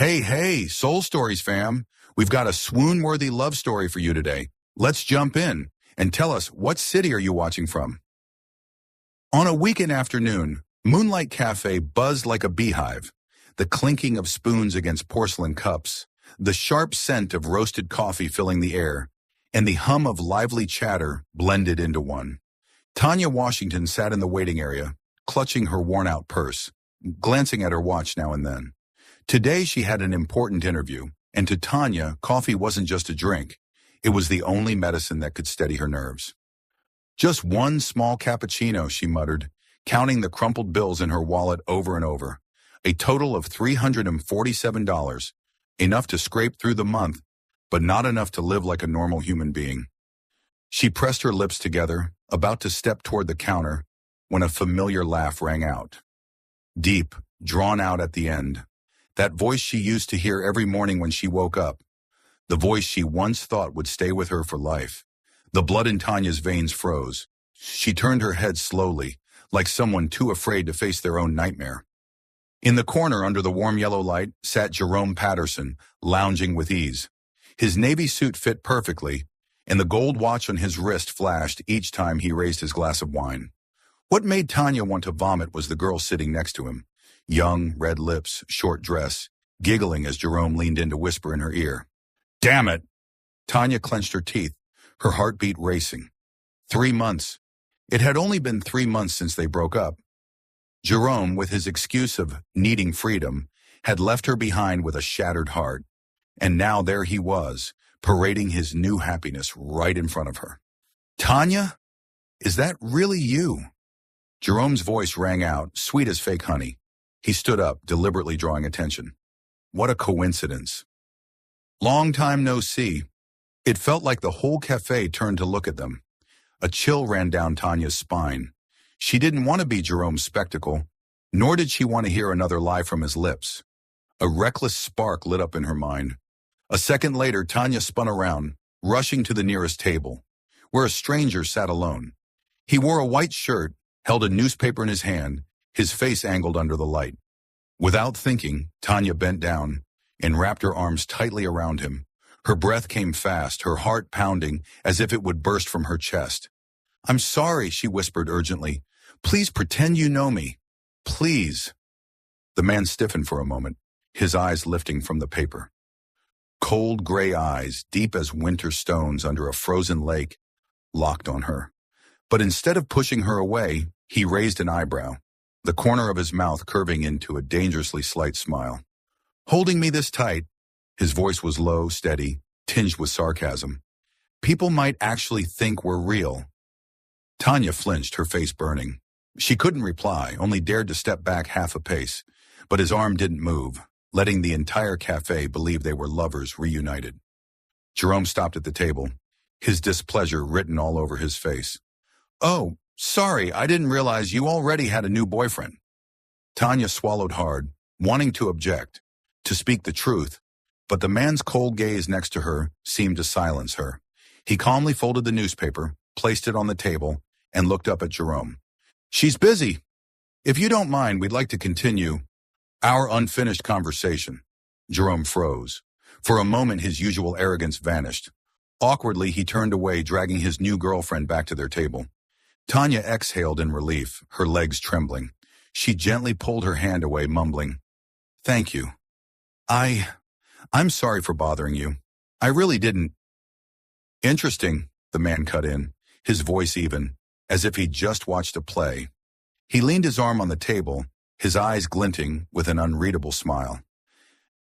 Hey, Soul Stories fam. We've got a swoon-worthy love story for you today. Let's jump in and tell us, what city are you watching from? On a weekend afternoon, Moonlight Cafe buzzed like a beehive. The clinking of spoons against porcelain cups, the sharp scent of roasted coffee filling the air, and the hum of lively chatter blended into one. Tanya Washington sat in the waiting area, clutching her worn-out purse, glancing at her watch now and then. Today she had an important interview, and to Tanya, coffee wasn't just a drink. It was the only medicine that could steady her nerves. Just one small cappuccino, she muttered, counting the crumpled bills in her wallet over and over. A total of $347, enough to scrape through the month, but not enough to live like a normal human being. She pressed her lips together, about to step toward the counter, when a familiar laugh rang out. Deep, drawn out at the end. That voice she used to hear every morning when she woke up. The voice she once thought would stay with her for life. The blood in Tanya's veins froze. She turned her head slowly, like someone too afraid to face their own nightmare. In the corner under the warm yellow light sat Jerome Patterson, lounging with ease. His navy suit fit perfectly, and the gold watch on his wrist flashed each time he raised his glass of wine. What made Tanya want to vomit was the girl sitting next to him. Young, red lips, short dress, giggling as Jerome leaned in to whisper in her ear. "Damn it!" Tanya clenched her teeth, her heartbeat racing. 3 months. It had only been 3 months since they broke up. Jerome, with his excuse of needing freedom, had left her behind with a shattered heart. And now there he was, parading his new happiness right in front of her. "Tanya? Is that really you?" Jerome's voice rang out, sweet as fake honey. He stood up, deliberately drawing attention. What a coincidence. Long time no see. It felt like the whole cafe turned to look at them. A chill ran down Tanya's spine. She didn't want to be Jerome's spectacle, nor did she want to hear another lie from his lips. A reckless spark lit up in her mind. A second later, Tanya spun around, rushing to the nearest table, where a stranger sat alone. He wore a white shirt, held a newspaper in his hand, his face angled under the light. Without thinking, Tanya bent down and wrapped her arms tightly around him. Her breath came fast, her heart pounding as if it would burst from her chest. "I'm sorry," she whispered urgently. "Please pretend you know me. Please." The man stiffened for a moment, his eyes lifting from the paper. Cold gray eyes, deep as winter stones under a frozen lake, locked on her. But instead of pushing her away, he raised an eyebrow, the corner of his mouth curving into a dangerously slight smile. "Holding me this tight," his voice was low, steady, tinged with sarcasm. "People might actually think we're real." Tanya flinched, her face burning. She couldn't reply, only dared to step back half a pace, but his arm didn't move, letting the entire cafe believe they were lovers reunited. Jerome stopped at the table, his displeasure written all over his face. "Oh, sorry, I didn't realize you already had a new boyfriend." Tanya swallowed hard, wanting to object, to speak the truth, but the man's cold gaze next to her seemed to silence her. He calmly folded the newspaper, placed it on the table, and looked up at Jerome. "She's busy. If you don't mind, we'd like to continue our unfinished conversation." Jerome froze. For a moment, his usual arrogance vanished. Awkwardly, he turned away, dragging his new girlfriend back to their table. Tanya exhaled in relief, her legs trembling. She gently pulled her hand away, mumbling, "Thank you. I'm sorry for bothering you. I really didn't." "Interesting," the man cut in, his voice even, as if he'd just watched a play. He leaned his arm on the table, his eyes glinting with an unreadable smile.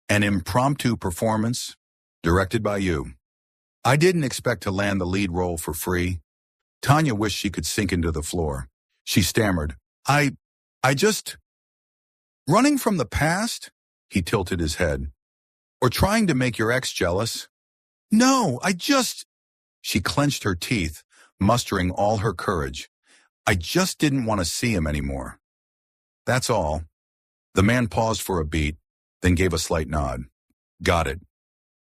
"An impromptu performance, directed by you. I didn't expect to land the lead role for free." Tanya wished she could sink into the floor. She stammered, I just... Running from the past?" He tilted his head. "Or trying to make your ex jealous?" "No, She clenched her teeth, mustering all her courage. "I just didn't want to see him anymore. That's all." The man paused for a beat, then gave a slight nod. "Got it."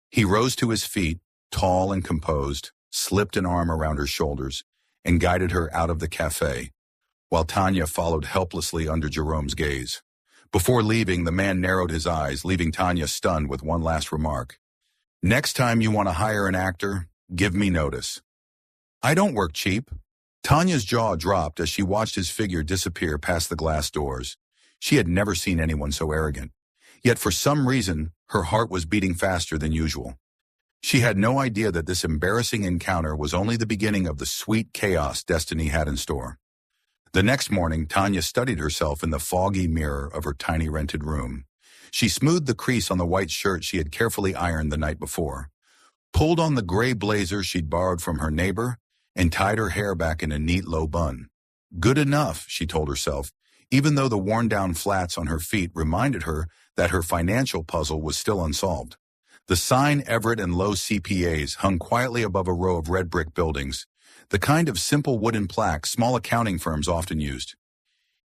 He rose to his feet, tall and composed, slipped an arm around her shoulders, and guided her out of the cafe, while Tanya followed helplessly under Jerome's gaze. Before leaving, the man narrowed his eyes, leaving Tanya stunned with one last remark. Next time you want to hire an actor, give me notice. I don't work cheap. Tanya's jaw dropped as she watched his figure disappear past the glass doors. She had never seen anyone so arrogant. Yet for some reason, her heart was beating faster than usual. She had no idea that this embarrassing encounter was only the beginning of the sweet chaos destiny had in store. The next morning, Tanya studied herself in the foggy mirror of her tiny rented room. She smoothed the crease on the white shirt she had carefully ironed the night before, pulled on the gray blazer she'd borrowed from her neighbor, and tied her hair back in a neat low bun. Good enough, she told herself, even though the worn-down flats on her feet reminded her that her financial puzzle was still unsolved. The sign Everett and Low CPAs hung quietly above a row of red brick buildings, the kind of simple wooden plaque small accounting firms often used.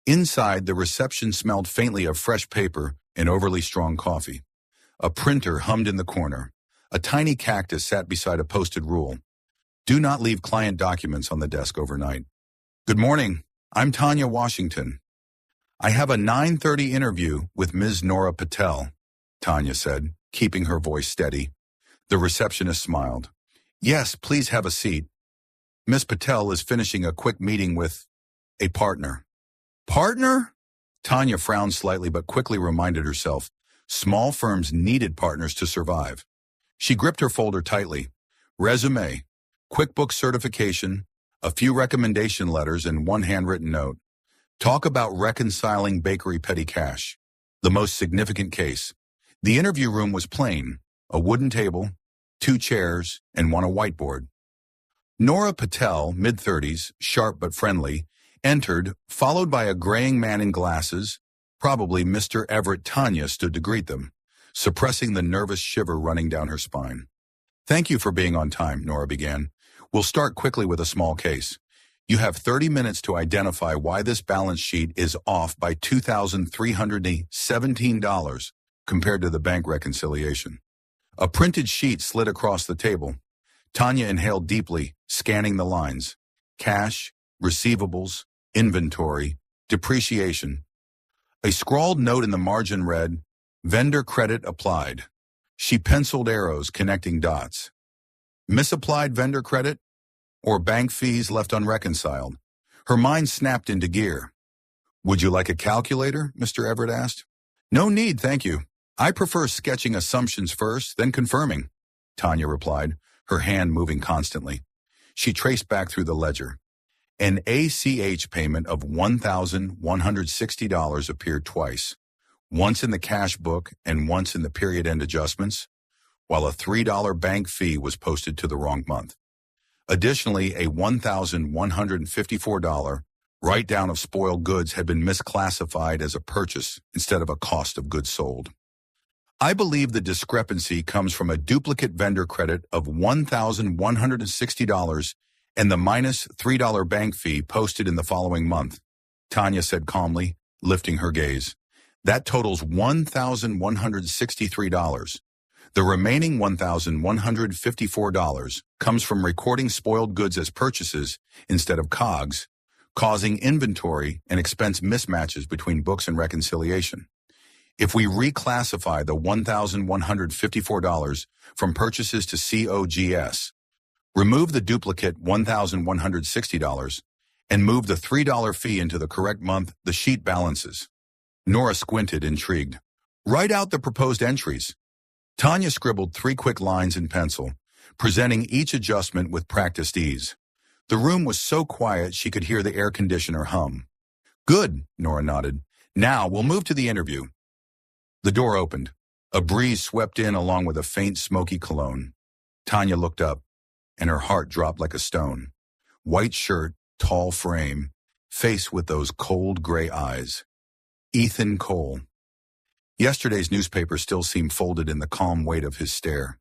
Inside, the reception smelled faintly of fresh paper and overly strong coffee. A printer hummed in the corner. A tiny cactus sat beside a posted rule. Do not leave client documents on the desk overnight. Good morning. I'm Tanya Washington. I have a 9:30 interview with Ms. Nora Patel, Tanya said, keeping her voice steady. The receptionist smiled. Yes, please have a seat. Miss Patel is finishing a quick meeting with a partner. Partner? Tanya frowned slightly but quickly reminded herself, small firms needed partners to survive. She gripped her folder tightly. Resume, QuickBooks certification, a few recommendation letters, and one handwritten note. Talk about reconciling bakery petty cash. The most significant case. The interview room was plain, a wooden table, 2 chairs, and a whiteboard. Nora Patel, mid-30s, sharp but friendly, entered, followed by a graying man in glasses. Probably Mr. Everett. Tanya stood to greet them, suppressing the nervous shiver running down her spine. Thank you for being on time, Nora began. We'll start quickly with a small case. You have 30 minutes to identify why this balance sheet is off by $2,317 compared to the bank reconciliation. A printed sheet slid across the table. Tanya inhaled deeply, scanning the lines. Cash, receivables, inventory, depreciation. A scrawled note in the margin read, Vendor credit applied. She penciled arrows connecting dots. Misapplied vendor credit? Or bank fees left unreconciled? Her mind snapped into gear. Would you like a calculator? Mr. Everett asked. No need, thank you. I prefer sketching assumptions first, then confirming, Tanya replied, her hand moving constantly. She traced back through the ledger. An ACH payment of $1,160 appeared twice, once in the cash book and once in the period-end adjustments, while a $3 bank fee was posted to the wrong month. Additionally, a $1,154 write-down of spoiled goods had been misclassified as a purchase instead of a cost of goods sold. I believe the discrepancy comes from a duplicate vendor credit of $1,160 and the minus $3 bank fee posted in the following month, Tanya said calmly, lifting her gaze. That totals $1,163. The remaining $1,154 comes from recording spoiled goods as purchases instead of COGS, causing inventory and expense mismatches between books and reconciliation. If we reclassify the $1,154 from purchases to COGS, remove the duplicate $1,160, and move the $3 fee into the correct month, the sheet balances. Nora squinted, intrigued. Write out the proposed entries. Tanya scribbled 3 quick lines in pencil, presenting each adjustment with practiced ease. The room was so quiet she could hear the air conditioner hum. Good, Nora nodded. Now we'll move to the interview. The door opened. A breeze swept in along with a faint smoky cologne. Tanya looked up, and her heart dropped like a stone. White shirt, tall frame, face with those cold gray eyes. Ethan Cole. Yesterday's newspaper still seemed folded in the calm weight of his stare.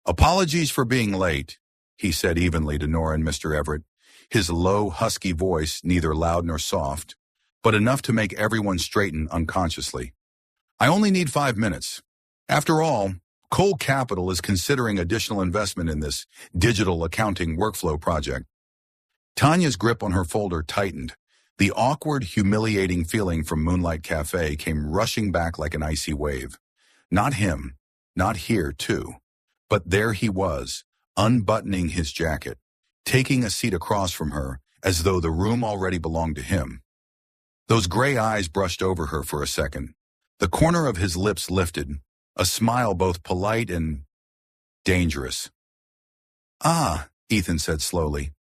Apologies for being late, he said evenly to Nora and Mr. Everett, his low, husky voice neither loud nor soft, but enough to make everyone straighten unconsciously. I only need 5 minutes. After all, Cole Capital is considering additional investment in this digital accounting workflow project. Tanya's grip on her folder tightened. The awkward, humiliating feeling from Moonlight Cafe came rushing back like an icy wave. Not him, not here, too. But there he was, unbuttoning his jacket, taking a seat across from her, as though the room already belonged to him. Those gray eyes brushed over her for a second. The corner of his lips lifted, a smile both polite and dangerous. "Ah," Ethan said slowly.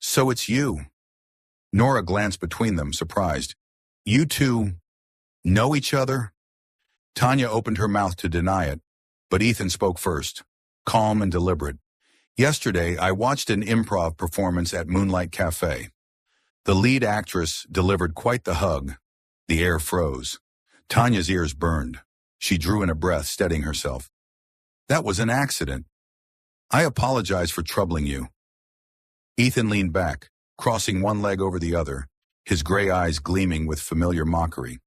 "So it's you." Nora glanced between them, surprised. "You two know each other?" Tanya opened her mouth to deny it, but Ethan spoke first, calm and deliberate. "Yesterday, I watched an improv performance at Moonlight Cafe. The lead actress delivered quite the hug. The air froze. Tanya's ears burned. She drew in a breath, steadying herself. That was an accident. I apologize for troubling you." Ethan leaned back, crossing one leg over the other, his gray eyes gleaming with familiar mockery.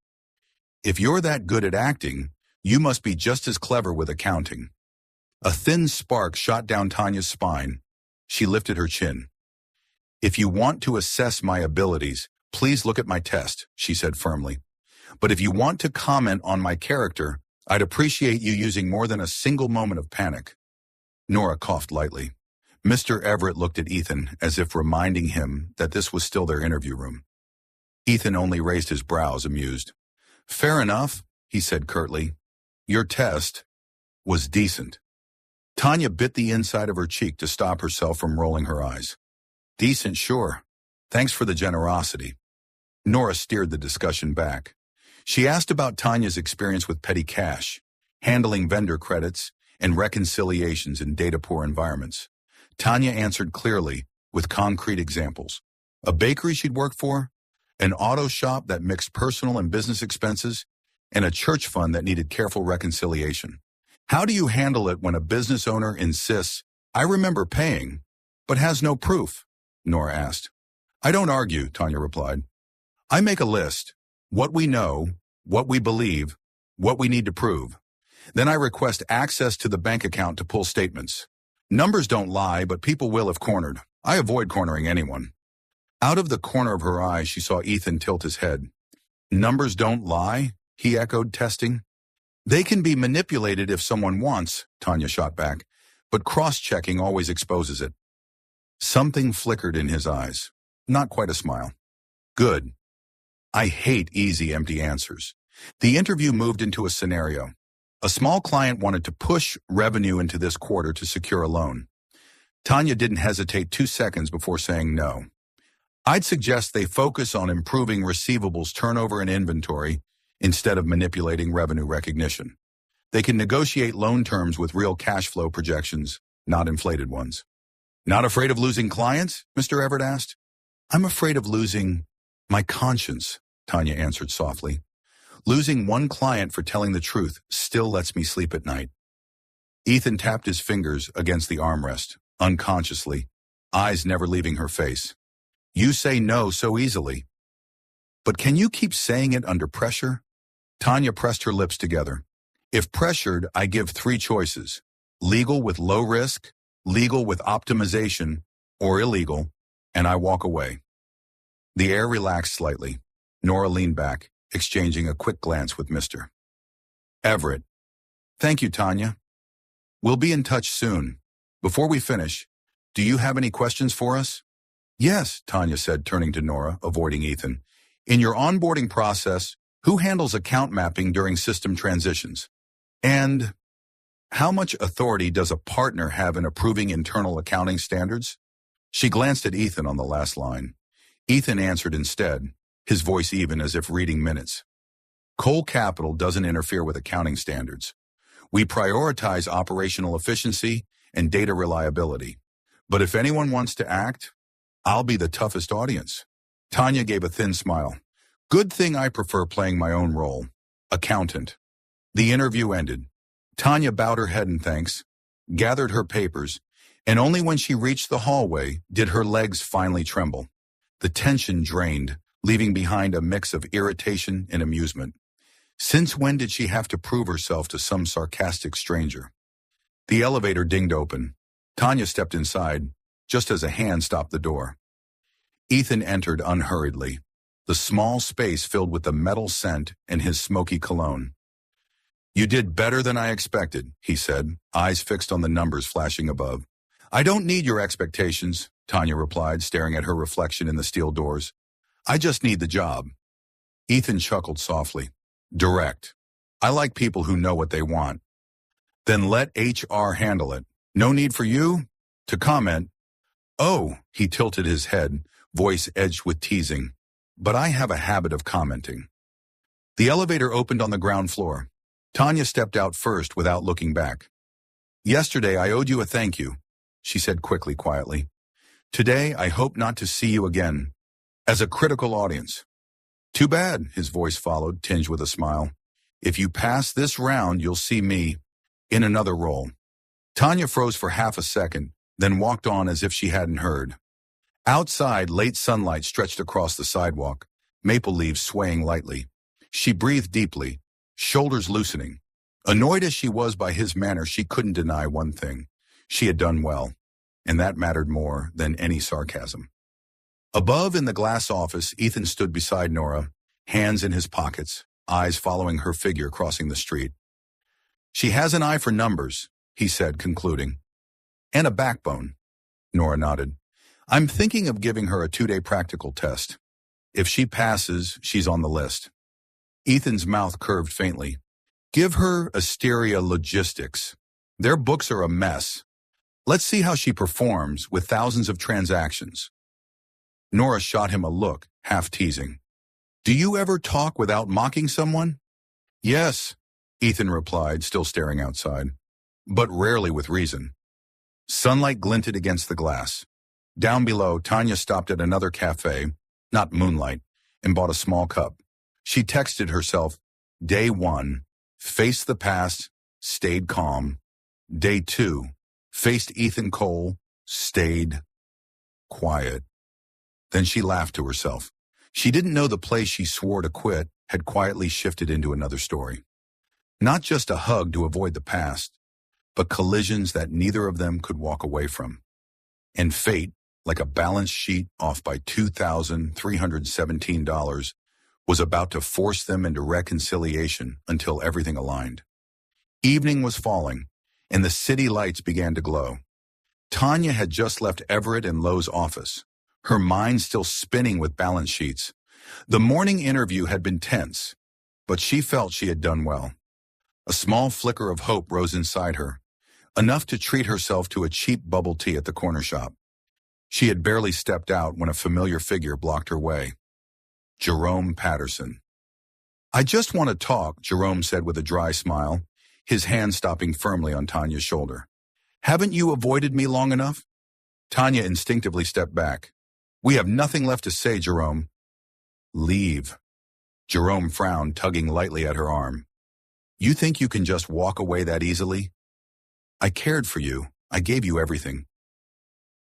"If you're that good at acting, you must be just as clever with accounting." A thin spark shot down Tanya's spine. She lifted her chin. "If you want to assess my abilities, please look at my test," she said firmly. "But if you want to comment on my character, I'd appreciate you using more than a single moment of panic." Nora coughed lightly. Mr. Everett looked at Ethan as if reminding him that this was still their interview room. Ethan only raised his brows, amused. "Fair enough," he said curtly. "Your test was decent." Tanya bit the inside of her cheek to stop herself from rolling her eyes. "Decent, sure. Thanks for the generosity." Nora steered the discussion back. She asked about Tanya's experience with petty cash, handling vendor credits, and reconciliations in data-poor environments. Tanya answered clearly, with concrete examples. A bakery she'd worked for, an auto shop that mixed personal and business expenses, and a church fund that needed careful reconciliation. "How do you handle it when a business owner insists, 'I remember paying,' but has no proof?" Nora asked. "I don't argue," Tanya replied. "I make a list, what we know, what we believe, what we need to prove. Then I request access to the bank account to pull statements. Numbers don't lie, but people will if cornered. I avoid cornering anyone." Out of the corner of her eye, she saw Ethan tilt his head. "Numbers don't lie?" he echoed, testing. "They can be manipulated if someone wants," Tanya shot back, "but cross-checking always exposes it." Something flickered in his eyes. Not quite a smile. "Good. I hate easy, empty answers." The interview moved into a scenario. A small client wanted to push revenue into this quarter to secure a loan. Tanya didn't hesitate 2 seconds before saying no. "I'd suggest they focus on improving receivables turnover and inventory instead of manipulating revenue recognition. They can negotiate loan terms with real cash flow projections, not inflated ones." "Not afraid of losing clients?" Mr. Everett asked. "I'm afraid of losing my conscience," Tanya answered softly. "Losing one client for telling the truth still lets me sleep at night." Ethan tapped his fingers against the armrest, unconsciously, eyes never leaving her face. "You say no so easily. But can you keep saying it under pressure?" Tanya pressed her lips together. "If pressured, I give 3 choices. Legal with low risk, legal with optimization, or illegal, and I walk away." The air relaxed slightly. Nora leaned back, exchanging a quick glance with Mr. Everett. "Thank you, Tanya. We'll be in touch soon. Before we finish, do you have any questions for us?" "Yes," Tanya said, turning to Nora, avoiding Ethan. "In your onboarding process, who handles account mapping during system transitions? And how much authority does a partner have in approving internal accounting standards?" She glanced at Ethan on the last line. Ethan answered instead, his voice even as if reading minutes. "Cole Capital doesn't interfere with accounting standards. We prioritize operational efficiency and data reliability. But if anyone wants to act, I'll be the toughest audience." Tanya gave a thin smile. "Good thing I prefer playing my own role. Accountant." The interview ended. Tanya bowed her head in thanks, gathered her papers, and only when she reached the hallway did her legs finally tremble. The tension drained, leaving behind a mix of irritation and amusement. Since when did she have to prove herself to some sarcastic stranger? The elevator dinged open. Tanya stepped inside, just as a hand stopped the door. Ethan entered unhurriedly. the small space filled with the metal scent and his smoky cologne. "You did better than I expected," he said, eyes fixed on the numbers flashing above. "I don't need your expectations," Tanya replied, staring at her reflection in the steel doors. "I just need the job." Ethan chuckled softly. "Direct. I like people who know what they want." "Then let HR handle it. No need for you to comment." "Oh," he tilted his head, voice edged with teasing. "But I have a habit of commenting." The elevator opened on the ground floor. Tanya stepped out first without looking back. "Yesterday I owed you a thank you," she said quietly. "Today I hope not to see you again, as a critical audience." "Too bad," his voice followed, tinged with a smile. "If you pass this round, you'll see me in another role." Tanya froze for half a second, then walked on as if she hadn't heard. Outside, late sunlight stretched across the sidewalk, maple leaves swaying lightly. She breathed deeply, shoulders loosening. Annoyed as she was by his manner, she couldn't deny one thing. She had done well, and that mattered more than any sarcasm. Above in the glass office, Ethan stood beside Nora, hands in his pockets, eyes following her figure crossing the street. "She has an eye for numbers," he said, concluding. "And a backbone." Nora nodded. "I'm thinking of giving her a 2-day practical test. If she passes, she's on the list." Ethan's mouth curved faintly. "Give her Asteria Logistics. Their books are a mess. Let's see how she performs with thousands of transactions." Nora shot him a look, half teasing. "Do you ever talk without mocking someone?" "Yes," Ethan replied, still staring outside. "But rarely with reason." Sunlight glinted against the glass. Down below, Tanya stopped at another cafe, not Moonlight, and bought a small cup. She texted herself, "Day 1, faced the past, stayed calm. Day 2, faced Ethan Cole, stayed quiet." Then she laughed to herself. She didn't know the place she swore to quit had quietly shifted into another story. Not just a hug to avoid the past, but collisions that neither of them could walk away from. And fate, like a balance sheet off by $2,317, was about to force them into reconciliation until everything aligned. Evening was falling, and the city lights began to glow. Tanya had just left Everett and Lowe's office, her mind still spinning with balance sheets. The morning interview had been tense, but she felt she had done well. A small flicker of hope rose inside her, enough to treat herself to a cheap bubble tea at the corner shop. She had barely stepped out when a familiar figure blocked her way. Jerome Patterson. "I just want to talk," Jerome said with a dry smile, his hand stopping firmly on Tanya's shoulder. "Haven't you avoided me long enough?" Tanya instinctively stepped back. "We have nothing left to say, Jerome." "Leave." Jerome frowned, tugging lightly at her arm. "You think you can just walk away that easily? I cared for you. I gave you everything."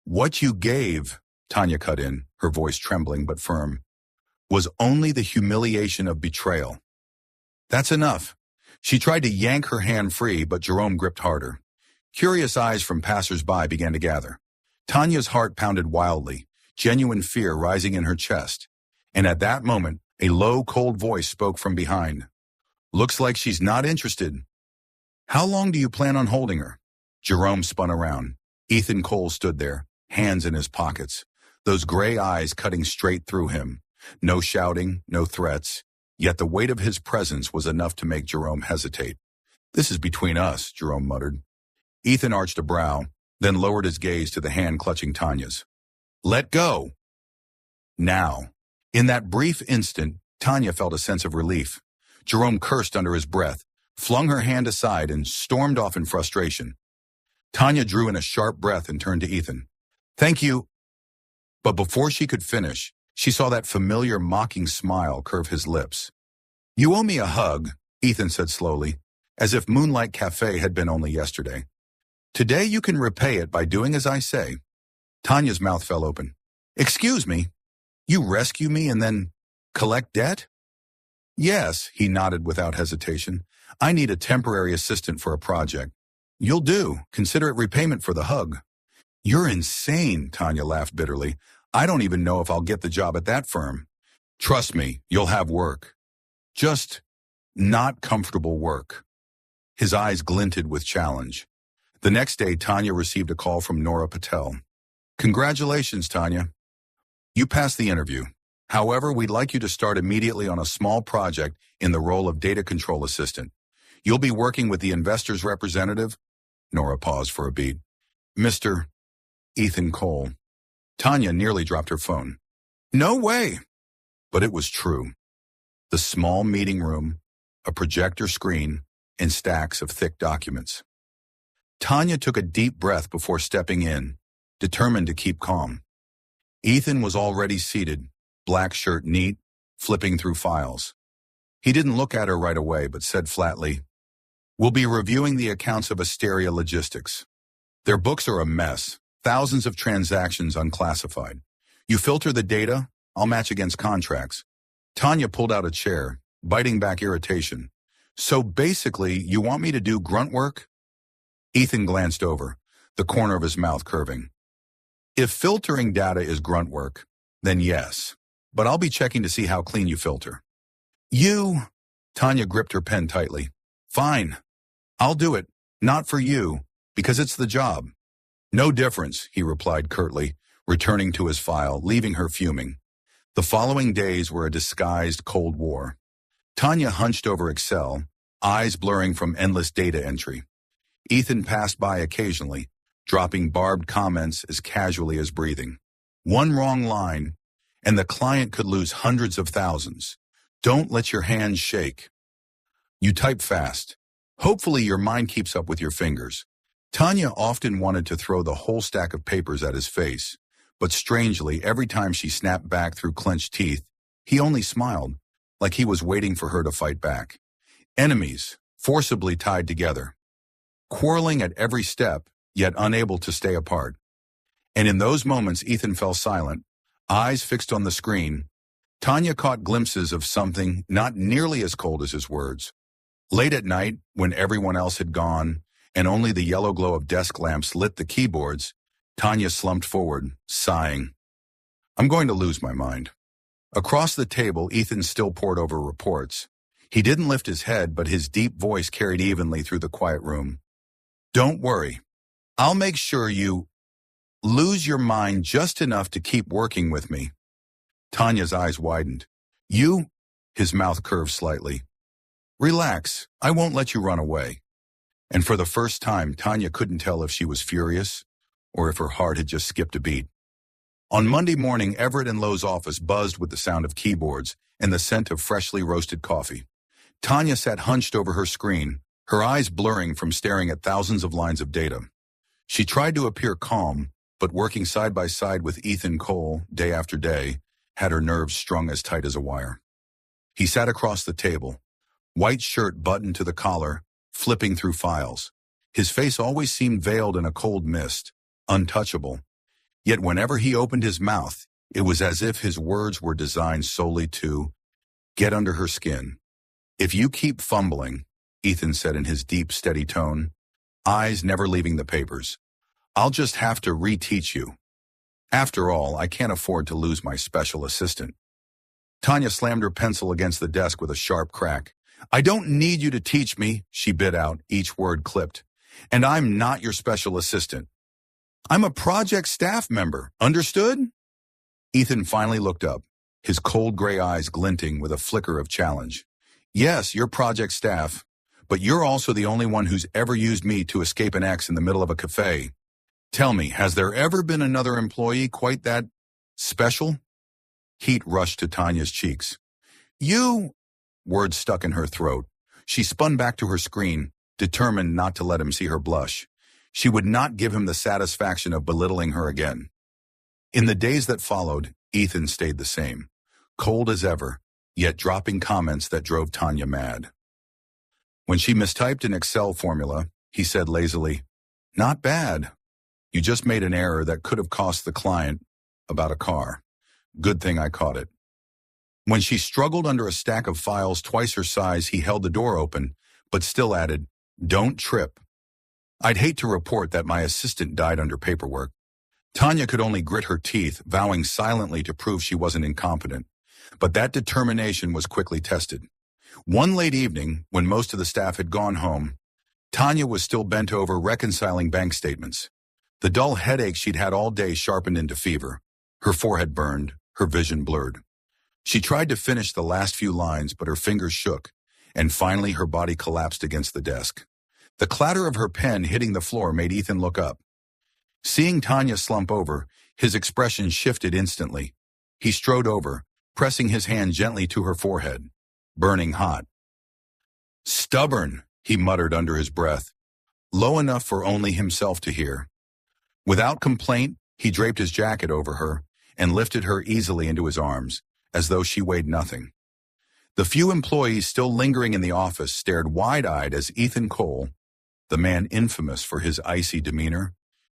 "What you gave," Tanya cut in, her voice trembling but firm, "was only the humiliation of betrayal." "That's enough." She tried to yank her hand free, but Jerome gripped harder. Curious eyes from passers-by began to gather. Tanya's heart pounded wildly, genuine fear rising in her chest. And at that moment, a low, cold voice spoke from behind. "Looks like she's not interested. How long do you plan on holding her?" Jerome spun around. Ethan Cole stood there, hands in his pockets, those gray eyes cutting straight through him. No shouting, no threats, yet the weight of his presence was enough to make Jerome hesitate. "This is between us," Jerome muttered. Ethan arched a brow, then lowered his gaze to the hand clutching Tanya's. "Let go!" Now. In that brief instant, Tanya felt a sense of relief. Jerome cursed under his breath, flung her hand aside, and stormed off in frustration. Tanya drew in a sharp breath and turned to Ethan. "Thank you." But before she could finish, she saw that familiar mocking smile curve his lips. "You owe me a hug," Ethan said slowly, as if Moonlight Cafe had been only yesterday. "Today you can repay it by doing as I say." Tanya's mouth fell open. "Excuse me, you rescue me and then collect debt?" "Yes," he nodded without hesitation. "I need a temporary assistant for a project." "You'll do. Consider it repayment for the hug." "You're insane," Tanya laughed bitterly. "I don't even know if I'll get the job at that firm." Trust me, you'll have work. Just not comfortable work. His eyes glinted with challenge. The next day, Tanya received a call from Nora Patel. Congratulations, Tanya. You passed the interview. However, we'd like you to start immediately on a small project in the role of data control assistant. You'll be working with the investor's representative. Nora paused for a beat. Mr. Ethan Cole. Tanya nearly dropped her phone. No way. But it was true. The small meeting room, a projector screen, and stacks of thick documents. Tanya took a deep breath before stepping in, determined to keep calm. Ethan was already seated, black shirt neat, flipping through files. He didn't look at her right away, but said flatly, "We'll be reviewing the accounts of Asteria Logistics. Their books are a mess, thousands of transactions unclassified. You filter the data, I'll match against contracts." Tanya pulled out a chair, biting back irritation. So basically, you want me to do grunt work? Ethan glanced over, the corner of his mouth curving. If filtering data is grunt work, then yes, but I'll be checking to see how clean you filter. Tanya gripped her pen tightly. Fine, I'll do it, not for you, because it's the job. No difference, he replied curtly, returning to his file, leaving her fuming. The following days were a disguised Cold War. Tanya hunched over Excel, eyes blurring from endless data entry. Ethan passed by occasionally, dropping barbed comments as casually as breathing. One wrong line, and the client could lose hundreds of thousands. Don't let your hands shake. You type fast. Hopefully your mind keeps up with your fingers. Tanya often wanted to throw the whole stack of papers at his face, but strangely, every time she snapped back through clenched teeth, he only smiled, like he was waiting for her to fight back. Enemies, forcibly tied together. Quarreling at every step, yet unable to stay apart. And in those moments, Ethan fell silent, eyes fixed on the screen. Tanya caught glimpses of something not nearly as cold as his words. Late at night, when everyone else had gone, and only the yellow glow of desk lamps lit the keyboards, Tanya slumped forward, sighing. I'm going to lose my mind. Across the table, Ethan still pored over reports. He didn't lift his head, but his deep voice carried evenly through the quiet room. Don't worry. I'll make sure you lose your mind just enough to keep working with me. Tanya's eyes widened. You? His mouth curved slightly. Relax. I won't let you run away. And for the first time, Tanya couldn't tell if she was furious or if her heart had just skipped a beat. On Monday morning, Everett and Lowe's office buzzed with the sound of keyboards and the scent of freshly roasted coffee. Tanya sat hunched over her screen, her eyes blurring from staring at thousands of lines of data. She tried to appear calm, but working side by side with Ethan Cole day after day had her nerves strung as tight as a wire. He sat across the table, white shirt buttoned to the collar, flipping through files. His face always seemed veiled in a cold mist, untouchable. Yet whenever he opened his mouth, it was as if his words were designed solely to get under her skin. If you keep fumbling, Ethan said in his deep, steady tone, eyes never leaving the papers, I'll just have to reteach you. After all, I can't afford to lose my special assistant. Tanya slammed her pencil against the desk with a sharp crack. I don't need you to teach me, she bit out, each word clipped. And I'm not your special assistant. I'm a project staff member, understood? Ethan finally looked up, his cold gray eyes glinting with a flicker of challenge. Yes, you're project staff, but you're also the only one who's ever used me to escape an ex in the middle of a cafe. Tell me, has there ever been another employee quite that special? Heat rushed to Tanya's cheeks. Words stuck in her throat. She spun back to her screen, determined not to let him see her blush. She would not give him the satisfaction of belittling her again. In the days that followed, Ethan stayed the same, cold as ever, yet dropping comments that drove Tanya mad. When she mistyped an Excel formula, he said lazily, Not bad. You just made an error that could have cost the client about a car. Good thing I caught it. When she struggled under a stack of files twice her size, he held the door open, but still added, Don't trip. I'd hate to report that my assistant died under paperwork. Tanya could only grit her teeth, vowing silently to prove she wasn't incompetent. But that determination was quickly tested. One late evening, when most of the staff had gone home, Tanya was still bent over reconciling bank statements. The dull headache she'd had all day sharpened into fever. Her forehead burned, her vision blurred. She tried to finish the last few lines, but her fingers shook, and finally her body collapsed against the desk. The clatter of her pen hitting the floor made Ethan look up. Seeing Tanya slump over, his expression shifted instantly. He strode over, pressing his hand gently to her forehead, burning hot. "Stubborn," he muttered under his breath, low enough for only himself to hear. Without complaint, he draped his jacket over her and lifted her easily into his arms, as though she weighed nothing. The few employees still lingering in the office stared wide-eyed as Ethan Cole, the man infamous for his icy demeanor,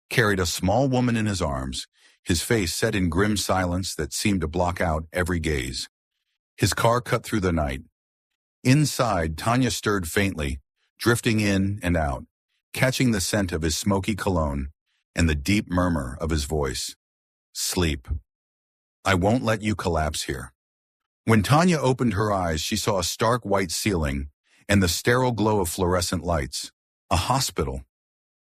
carried a small woman in his arms, his face set in grim silence that seemed to block out every gaze. His car cut through the night. Inside, Tanya stirred faintly, drifting in and out, catching the scent of his smoky cologne and the deep murmur of his voice. "Sleep. I won't let you collapse here." When Tanya opened her eyes, she saw a stark white ceiling and the sterile glow of fluorescent lights. A hospital.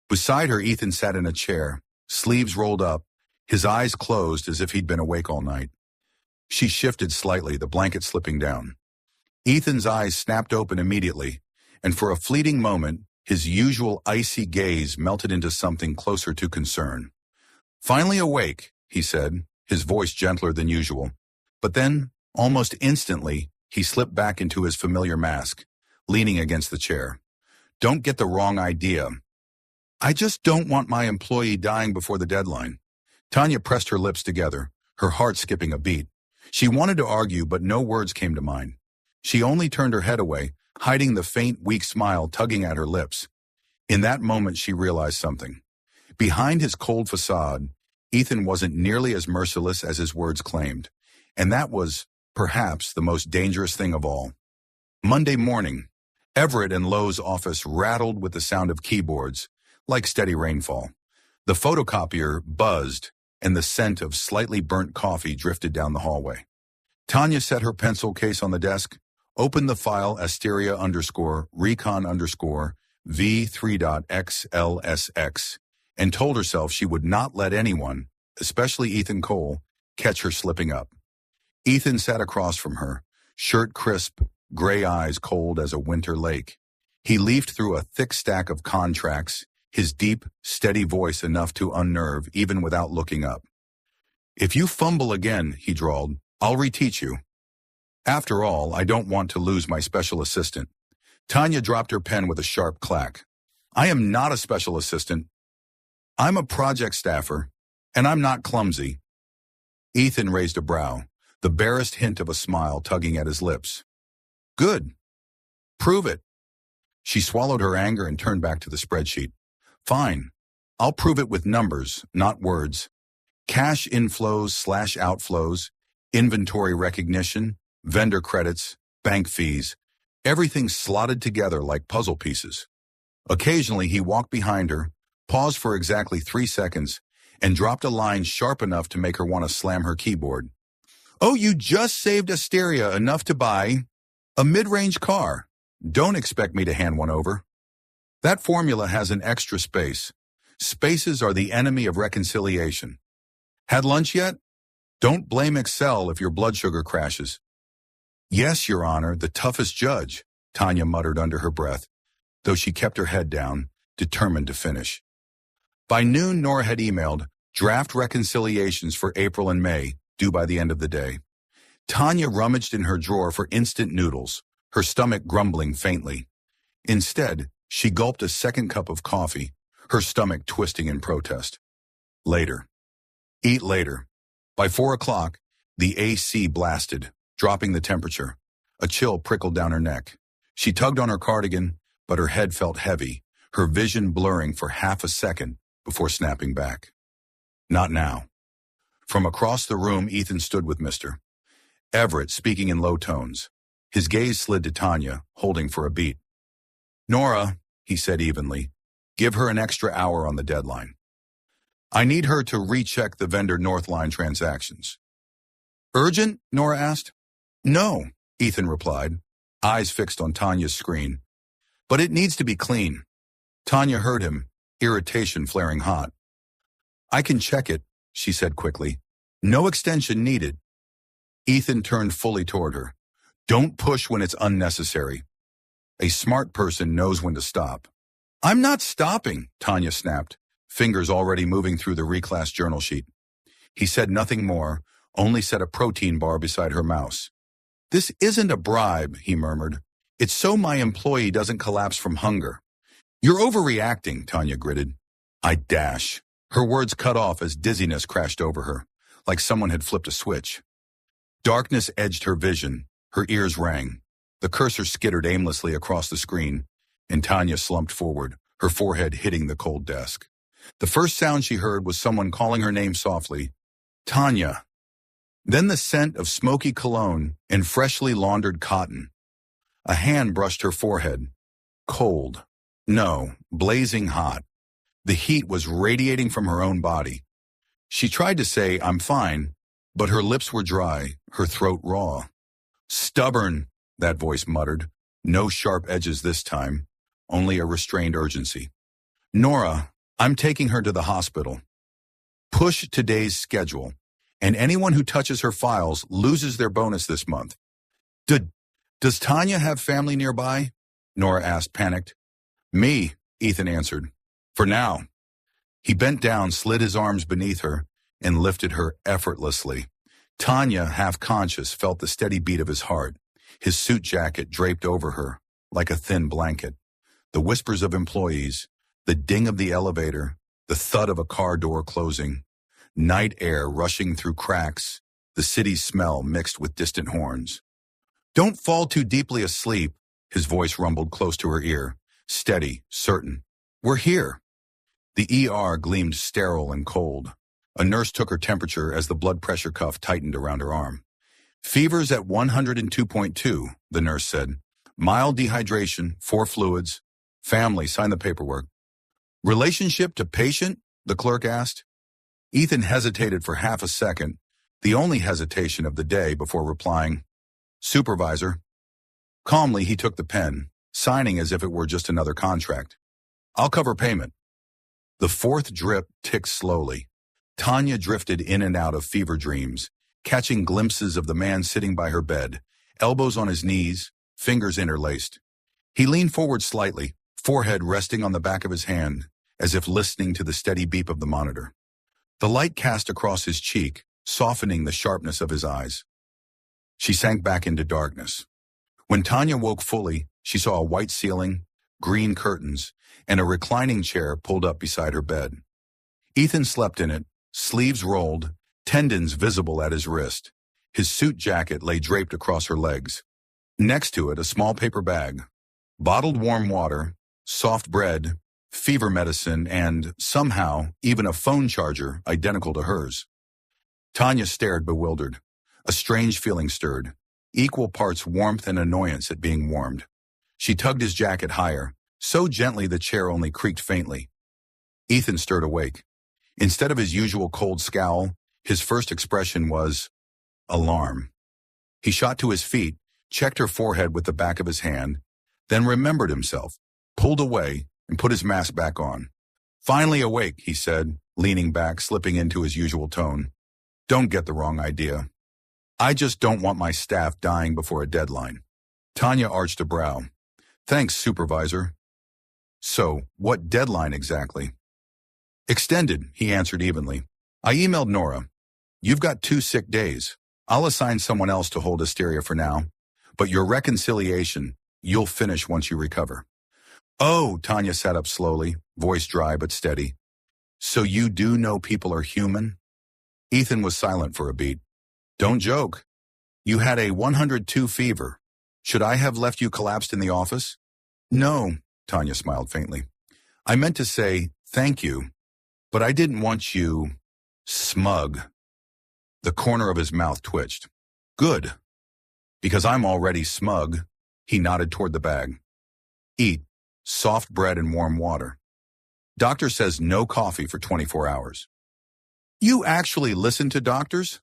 Beside her, Ethan sat in a chair, sleeves rolled up, his eyes closed as if he'd been awake all night. She shifted slightly, the blanket slipping down. Ethan's eyes snapped open immediately, and for a fleeting moment, his usual icy gaze melted into something closer to concern. "Finally awake," he said, his voice gentler than usual. But then, almost instantly, he slipped back into his familiar mask, leaning against the chair. "Don't get the wrong idea. I just don't want my employee dying before the deadline." Tanya pressed her lips together, her heart skipping a beat. She wanted to argue, but no words came to mind. She only turned her head away, hiding the faint, weak smile tugging at her lips. In that moment, she realized something. Behind his cold facade, Ethan wasn't nearly as merciless as his words claimed, and that was, perhaps, the most dangerous thing of all. Monday morning, Everett and Lowe's office rattled with the sound of keyboards, like steady rainfall. The photocopier buzzed, and the scent of slightly burnt coffee drifted down the hallway. Tanya set her pencil case on the desk, opened the file Asteria_Recon_V3.XLSX, and told herself she would not let anyone, especially Ethan Cole, catch her slipping up. Ethan sat across from her, shirt crisp, gray eyes cold as a winter lake. He leafed through a thick stack of contracts, his deep, steady voice enough to unnerve even without looking up. "If you fumble again," he drawled, "I'll reteach you. After all, I don't want to lose my special assistant." Tanya dropped her pen with a sharp clack. "I am not a special assistant. I'm a project staffer, and I'm not clumsy." Ethan raised a brow, the barest hint of a smile tugging at his lips. "Good. Prove it." She swallowed her anger and turned back to the spreadsheet. "Fine. I'll prove it with numbers, not words. Cash inflows/outflows, inventory recognition, vendor credits, bank fees, everything slotted together like puzzle pieces." Occasionally, he walked behind her, paused for exactly 3 seconds, and dropped a line sharp enough to make her want to slam her keyboard. "Oh, you just saved Asteria enough to buy a mid-range car. Don't expect me to hand one over." That formula has an extra space. Spaces are the enemy of reconciliation. Had lunch yet? Don't blame Excel if your blood sugar crashes. "Yes, Your Honor, the toughest judge," Tanya muttered under her breath, though she kept her head down, determined to finish. By noon, Nora had emailed draft reconciliations for April and May, due by the end of the day. Tanya rummaged in her drawer for instant noodles, her stomach grumbling faintly. Instead, she gulped a second cup of coffee, her stomach twisting in protest. Later. Eat later. By 4 o'clock, the AC blasted, dropping the temperature. A chill prickled down her neck. She tugged on her cardigan, but her head felt heavy, her vision blurring for half a second before snapping back. Not now. From across the room, Ethan stood with Mr. Everett, speaking in low tones. His gaze slid to Tanya, holding for a beat. "Nora," he said evenly, "give her an extra hour on the deadline. I need her to recheck the vendor Northline transactions." "Urgent?" Nora asked. No, Ethan replied, eyes fixed on Tanya's screen. But it needs to be clean. Tanya heard him, irritation flaring hot. I can check it, she said quickly. No extension needed. Ethan turned fully toward her. Don't push when it's unnecessary. A smart person knows when to stop. I'm not stopping, Tanya snapped, fingers already moving through the reclass journal sheet. He said nothing more, only set a protein bar beside her mouse. This isn't a bribe, he murmured. It's so my employee doesn't collapse from hunger. You're overreacting, Tanya gritted. I dash. Her words cut off as dizziness crashed over her, like someone had flipped a switch. Darkness edged her vision. Her ears rang. The cursor skittered aimlessly across the screen, and Tanya slumped forward, her forehead hitting the cold desk. The first sound she heard was someone calling her name softly. Tanya. Then the scent of smoky cologne and freshly laundered cotton. A hand brushed her forehead. Cold. No, blazing hot. The heat was radiating from her own body. She tried to say, I'm fine, but her lips were dry, her throat raw. Stubborn, that voice muttered. No sharp edges this time, only a restrained urgency. Nora, I'm taking her to the hospital. Push today's schedule, and anyone who touches her files loses their bonus this month. Does Tanya have family nearby? Nora asked, panicked. Me, Ethan answered. For now. He bent down, slid his arms beneath her, and lifted her effortlessly. Tanya, half conscious, felt the steady beat of his heart, his suit jacket draped over her, like a thin blanket. The whispers of employees, the ding of the elevator, the thud of a car door closing, night air rushing through cracks, the city's smell mixed with distant horns. Don't fall too deeply asleep, his voice rumbled close to her ear, steady, certain. We're here. The ER gleamed sterile and cold. A nurse took her temperature as the blood pressure cuff tightened around her arm. Fever's at 102.2, the nurse said. Mild dehydration, 4 fluids. Family, sign the paperwork. Relationship to patient? The clerk asked. Ethan hesitated for half a second, the only hesitation of the day, before replying, Supervisor. Calmly, he took the pen, signing as if it were just another contract. I'll cover payment. The fourth drip ticked slowly. Tanya drifted in and out of fever dreams, catching glimpses of the man sitting by her bed, elbows on his knees, fingers interlaced. He leaned forward slightly, forehead resting on the back of his hand, as if listening to the steady beep of the monitor. The light cast across his cheek, softening the sharpness of his eyes. She sank back into darkness. When Tanya woke fully, she saw a white ceiling, green curtains, and a reclining chair pulled up beside her bed. Ethan slept in it, sleeves rolled, tendons visible at his wrist. His suit jacket lay draped across her legs. Next to it, a small paper bag. Bottled warm water, soft bread, fever medicine, and, somehow, even a phone charger identical to hers. Tanya stared, bewildered. A strange feeling stirred, equal parts warmth and annoyance at being warmed. She tugged his jacket higher, so gently the chair only creaked faintly. Ethan stirred awake. Instead of his usual cold scowl, his first expression was alarm. He shot to his feet, checked her forehead with the back of his hand, then remembered himself, pulled away, and put his mask back on. Finally awake, he said, leaning back, slipping into his usual tone. Don't get the wrong idea. I just don't want my staff dying before a deadline. Tanya arched a brow. Thanks, Supervisor. So, what deadline exactly? Extended, he answered evenly. I emailed Nora. You've got 2 sick days. I'll assign someone else to hold Asteria for now. But your reconciliation, you'll finish once you recover. Oh, Tanya sat up slowly, voice dry but steady. So you do know people are human? Ethan was silent for a beat. Don't joke. You had a 102 fever. Should I have left you collapsed in the office? No, Tanya smiled faintly. I meant to say thank you, but I didn't want you smug. The corner of his mouth twitched. Good. Because I'm already smug. He nodded toward the bag. Eat. Soft bread and warm water. Doctor says no coffee for 24 hours. You actually listen to doctors?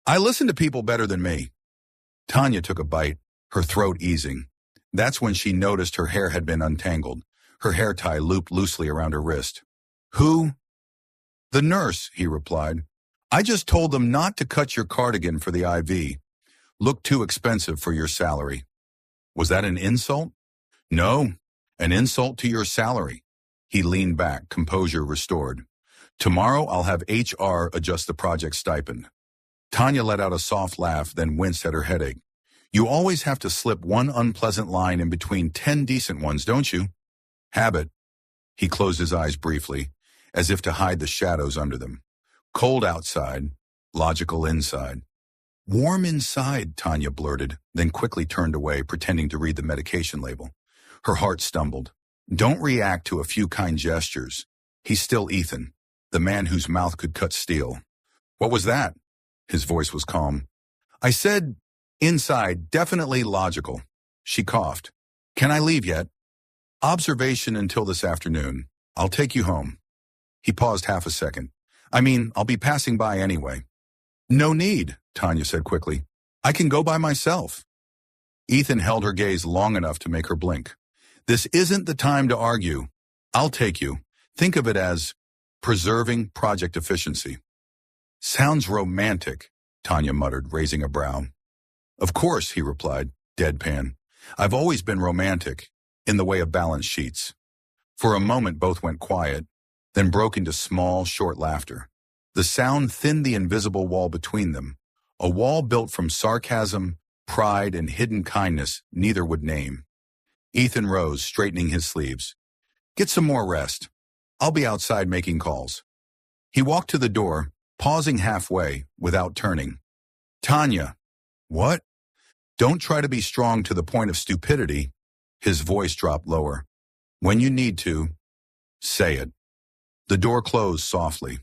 I listen to people better than me. Tanya took a bite, her throat easing. That's when she noticed her hair had been untangled, her hair tie looped loosely around her wrist. Who? The nurse, he replied. I just told them not to cut your cardigan for the IV. Looked too expensive for your salary. Was that an insult? No, an insult to your salary. He leaned back, composure restored. Tomorrow I'll have HR adjust the project stipend. Tanya let out a soft laugh, then winced at her headache. You always have to slip one unpleasant line in between 10 decent ones, don't you? Habit. He closed his eyes briefly, as if to hide the shadows under them. Cold outside, logical inside. Warm inside, Tanya blurted, then quickly turned away, pretending to read the medication label. Her heart stumbled. Don't react to a few kind gestures. He's still Ethan, the man whose mouth could cut steel. What was that? His voice was calm. I said, inside, definitely logical. She coughed. Can I leave yet? Observation until this afternoon. I'll take you home. He paused half a second. I'll be passing by anyway. No need, Tanya said quickly. I can go by myself. Ethan held her gaze long enough to make her blink. This isn't the time to argue. I'll take you. Think of it as preserving project efficiency. Sounds romantic, Tanya muttered, raising a brow. Of course, he replied, deadpan. I've always been romantic, in the way of balance sheets. For a moment both went quiet, then broke into small, short laughter. The sound thinned the invisible wall between them, a wall built from sarcasm, pride, and hidden kindness neither would name. Ethan rose, straightening his sleeves. Get some more rest. I'll be outside making calls. He walked to the door, pausing halfway, without turning. Tanya. What? Don't try to be strong to the point of stupidity. His voice dropped lower. When you need to, say it. The door closed softly.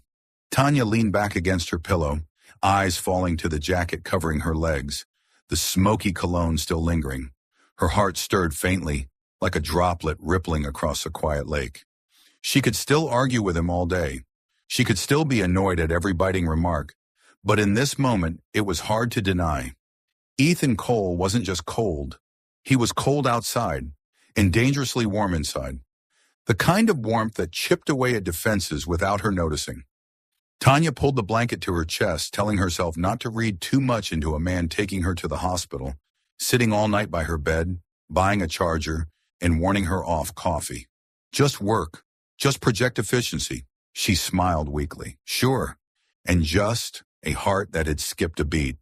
Tanya leaned back against her pillow, eyes falling to the jacket covering her legs, the smoky cologne still lingering. Her heart stirred faintly, like a droplet rippling across a quiet lake. She could still argue with him all day. She could still be annoyed at every biting remark. But in this moment, it was hard to deny. Ethan Cole wasn't just cold. He was cold outside, and dangerously warm inside. The kind of warmth that chipped away at defenses without her noticing. Tanya pulled the blanket to her chest, telling herself not to read too much into a man taking her to the hospital, sitting all night by her bed, buying a charger, and warning her off coffee. Just work. Just project efficiency. She smiled weakly. Sure. And just a heart that had skipped a beat.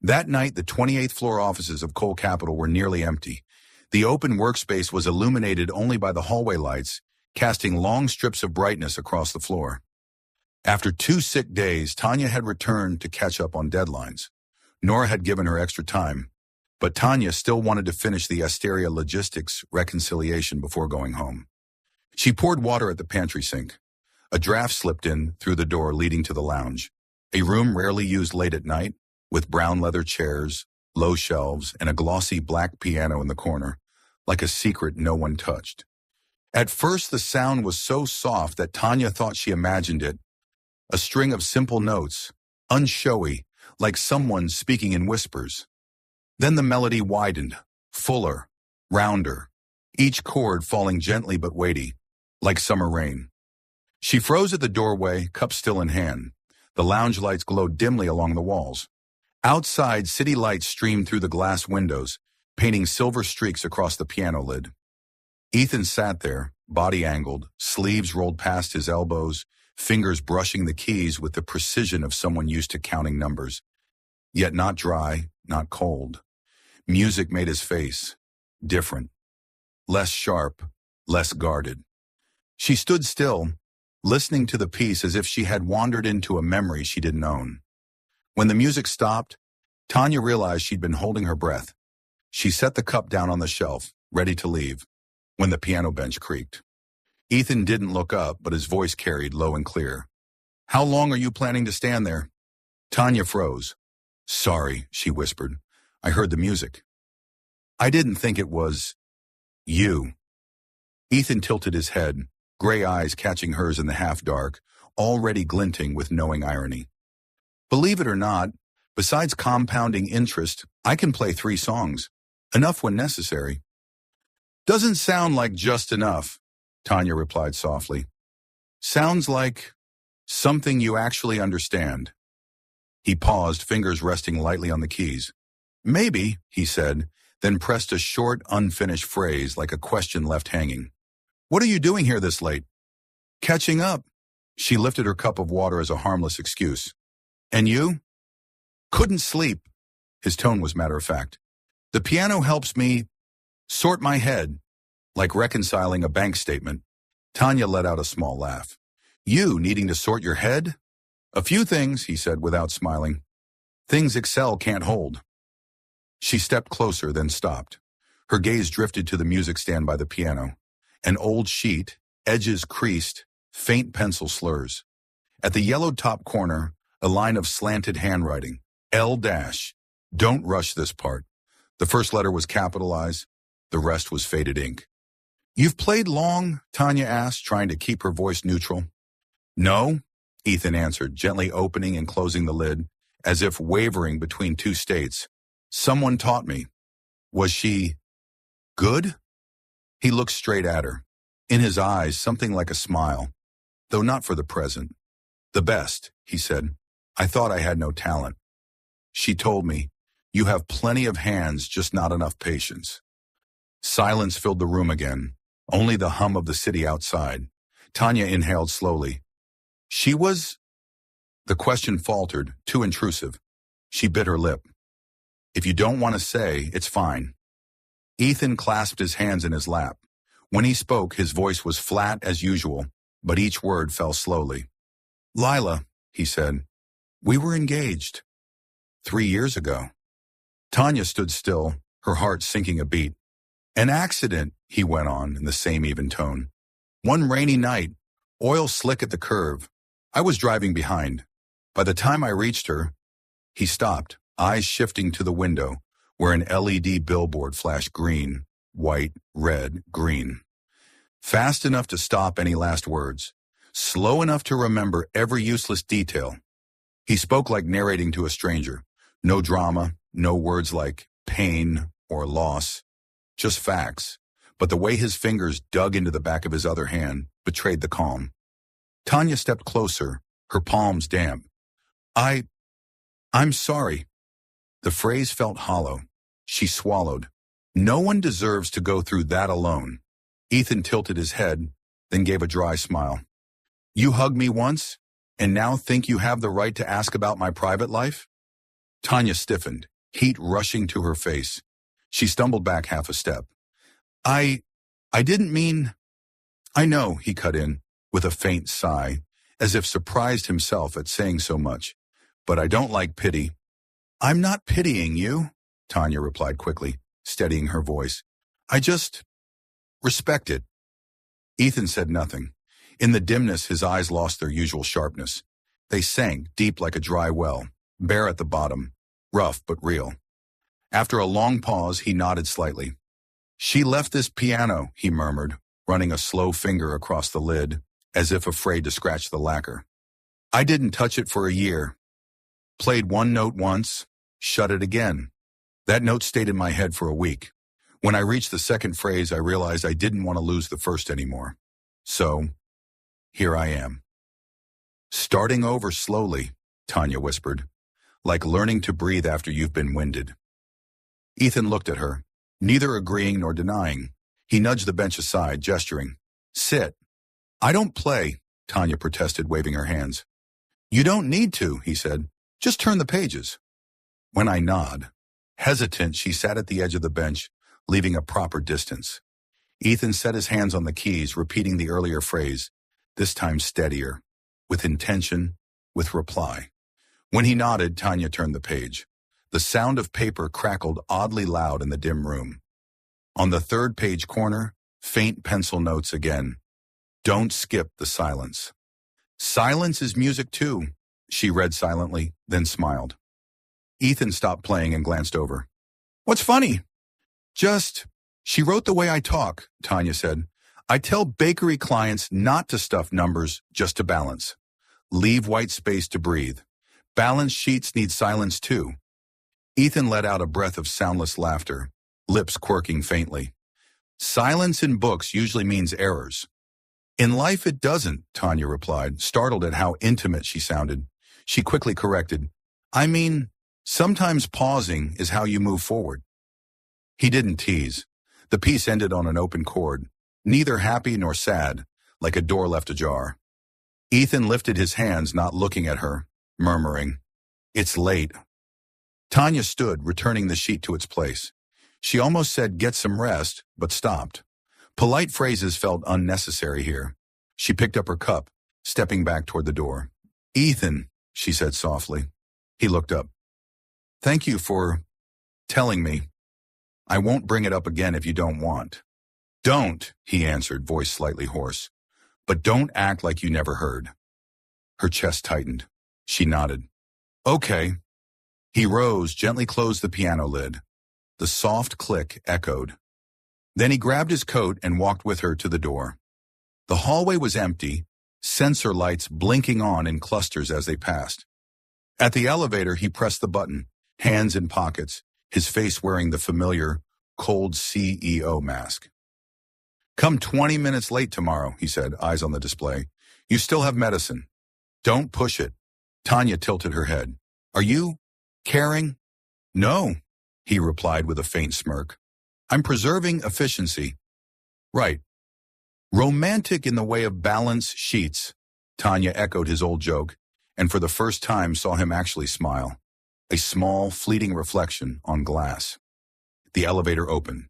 That night, the 28th floor offices of Cole Capital were nearly empty. The open workspace was illuminated only by the hallway lights, casting long strips of brightness across the floor. After 2 sick days, Tanya had returned to catch up on deadlines. Nora had given her extra time, but Tanya still wanted to finish the Asteria Logistics reconciliation before going home. She poured water at the pantry sink. A draft slipped in through the door leading to the lounge, a room rarely used late at night, with brown leather chairs, low shelves, and a glossy black piano in the corner, like a secret no one touched. At first, the sound was so soft that Tanya thought she imagined it, a string of simple notes, unshowy, like someone speaking in whispers. Then the melody widened, fuller, rounder, each chord falling gently but weighty, like summer rain. She froze at the doorway, cup still in hand. The lounge lights glowed dimly along the walls. Outside, city lights streamed through the glass windows, painting silver streaks across the piano lid. Ethan sat there, body angled, sleeves rolled past his elbows, fingers brushing the keys with the precision of someone used to counting numbers. Yet not dry, not cold. Music made his face different, less sharp, less guarded. She stood still, listening to the piece as if she had wandered into a memory she didn't own. When the music stopped, Tanya realized she'd been holding her breath. She set the cup down on the shelf, ready to leave, when the piano bench creaked. Ethan didn't look up, but his voice carried low and clear. How long are you planning to stand there? Tanya froze. Sorry, she whispered. I heard the music. I didn't think it was you. Ethan tilted his head, gray eyes catching hers in the half-dark, already glinting with knowing irony. Believe it or not, Besides compounding interest, I can play 3 songs. Enough when necessary. Doesn't sound like just enough, Tanya replied softly. Sounds like something you actually understand. He paused, fingers resting lightly on the keys. Maybe, he said, then pressed a short, unfinished phrase like a question left hanging. What are you doing here this late? Catching up. She lifted her cup of water as a harmless excuse. And you? Couldn't sleep. His tone was matter of fact. The piano helps me sort my head, like reconciling a bank statement. Tanya let out a small laugh. You needing to sort your head? A few things, he said without smiling. Things Excel can't hold. She stepped closer, then stopped. Her gaze drifted to the music stand by the piano. An old sheet, edges creased, faint pencil slurs. At the yellowed top corner, a line of slanted handwriting. L-. Don't rush this part. The first letter was capitalized. The rest was faded ink. You've played long? Tanya asked, trying to keep her voice neutral. No, Ethan answered, gently opening and closing the lid, as if wavering between 2 states. Someone taught me. Was she good? He looked straight at her. In his eyes, something like a smile, though not for the present. The best, he said. I thought I had no talent. She told me, you have plenty of hands, just not enough patience. Silence filled the room again, only the hum of the city outside. Tanya inhaled slowly. She was? The question faltered, too intrusive. She bit her lip. If you don't want to say, it's fine. Ethan clasped his hands in his lap. When he spoke, his voice was flat as usual, but each word fell slowly. Lila, he said, we were engaged 3 years ago. Tanya stood still, her heart sinking a beat. An accident, he went on in the same even tone. One rainy night, oil slick at the curve. I was driving behind. By the time I reached her, he stopped, eyes shifting to the window, where an LED billboard flashed green, white, red, green. Fast enough to stop any last words, slow enough to remember every useless detail. He spoke like narrating to a stranger. No drama, no words like pain or loss, just facts. But the way his fingers dug into the back of his other hand betrayed the calm. Tanya stepped closer, her palms damp. I'm sorry. The phrase felt hollow. She swallowed. No one deserves to go through that alone. Ethan tilted his head, then gave a dry smile. You hugged me once, and now think you have the right to ask about my private life? Tanya stiffened, heat rushing to her face. She stumbled back half a step. I didn't mean... I know, he cut in, with a faint sigh, as if surprised himself at saying so much. But I don't like pity. I'm not pitying you, Tanya replied quickly, steadying her voice. I just respect it. Ethan said nothing. In the dimness, his eyes lost their usual sharpness. They sank deep like a dry well, bare at the bottom, rough but real. After a long pause, he nodded slightly. She left this piano, he murmured, running a slow finger across the lid, as if afraid to scratch the lacquer. I didn't touch it for a year. Played one note once, shut it again. That note stayed in my head for a week. When I reached the second phrase, I realized I didn't want to lose the first anymore. So, here I am. Starting over slowly, Tanya whispered, like learning to breathe after you've been winded. Ethan looked at her, neither agreeing nor denying. He nudged the bench aside, gesturing. Sit. I don't play, Tanya protested, waving her hands. You don't need to, he said. Just turn the pages. When I nod, hesitant, she sat at the edge of the bench, leaving a proper distance. Ethan set his hands on the keys, repeating the earlier phrase, this time steadier, with intention, with reply. When he nodded, Tanya turned the page. The sound of paper crackled oddly loud in the dim room. On the third page corner, faint pencil notes again. Don't skip the silence. Silence is music too, she read silently, then smiled. Ethan stopped playing and glanced over. What's funny? She wrote the way I talk, Tanya said. I tell bakery clients not to stuff numbers, just to balance. Leave white space to breathe. Balance sheets need silence too. Ethan let out a breath of soundless laughter, lips quirking faintly. Silence in books usually means errors. In life it doesn't, Tanya replied, startled at how intimate she sounded. She quickly corrected, I mean, sometimes pausing is how you move forward. He didn't tease. The piece ended on an open chord, neither happy nor sad, like a door left ajar. Ethan lifted his hands, not looking at her, murmuring, It's late. Tanya stood, returning the sheet to its place. She almost said, Get some rest, but stopped. Polite phrases felt unnecessary here. She picked up her cup, stepping back toward the door. Ethan, she said softly. He looked up. Thank you for telling me. I won't bring it up again if you don't want. Don't, he answered, voice slightly hoarse. But don't act like you never heard. Her chest tightened. She nodded. Okay. He rose, gently closed the piano lid. The soft click echoed. Then he grabbed his coat and walked with her to the door. The hallway was empty, sensor lights blinking on in clusters as they passed. At the elevator, he pressed the button, hands in pockets, his face wearing the familiar, cold CEO mask. Come 20 minutes late tomorrow, he said, eyes on the display. You still have medicine. Don't push it. Tanya tilted her head. Are you caring? No, he replied with a faint smirk. I'm preserving efficiency. Right. Romantic in the way of balance sheets, Tanya echoed his old joke, and for the first time saw him actually smile. A small, fleeting reflection on glass. The elevator opened.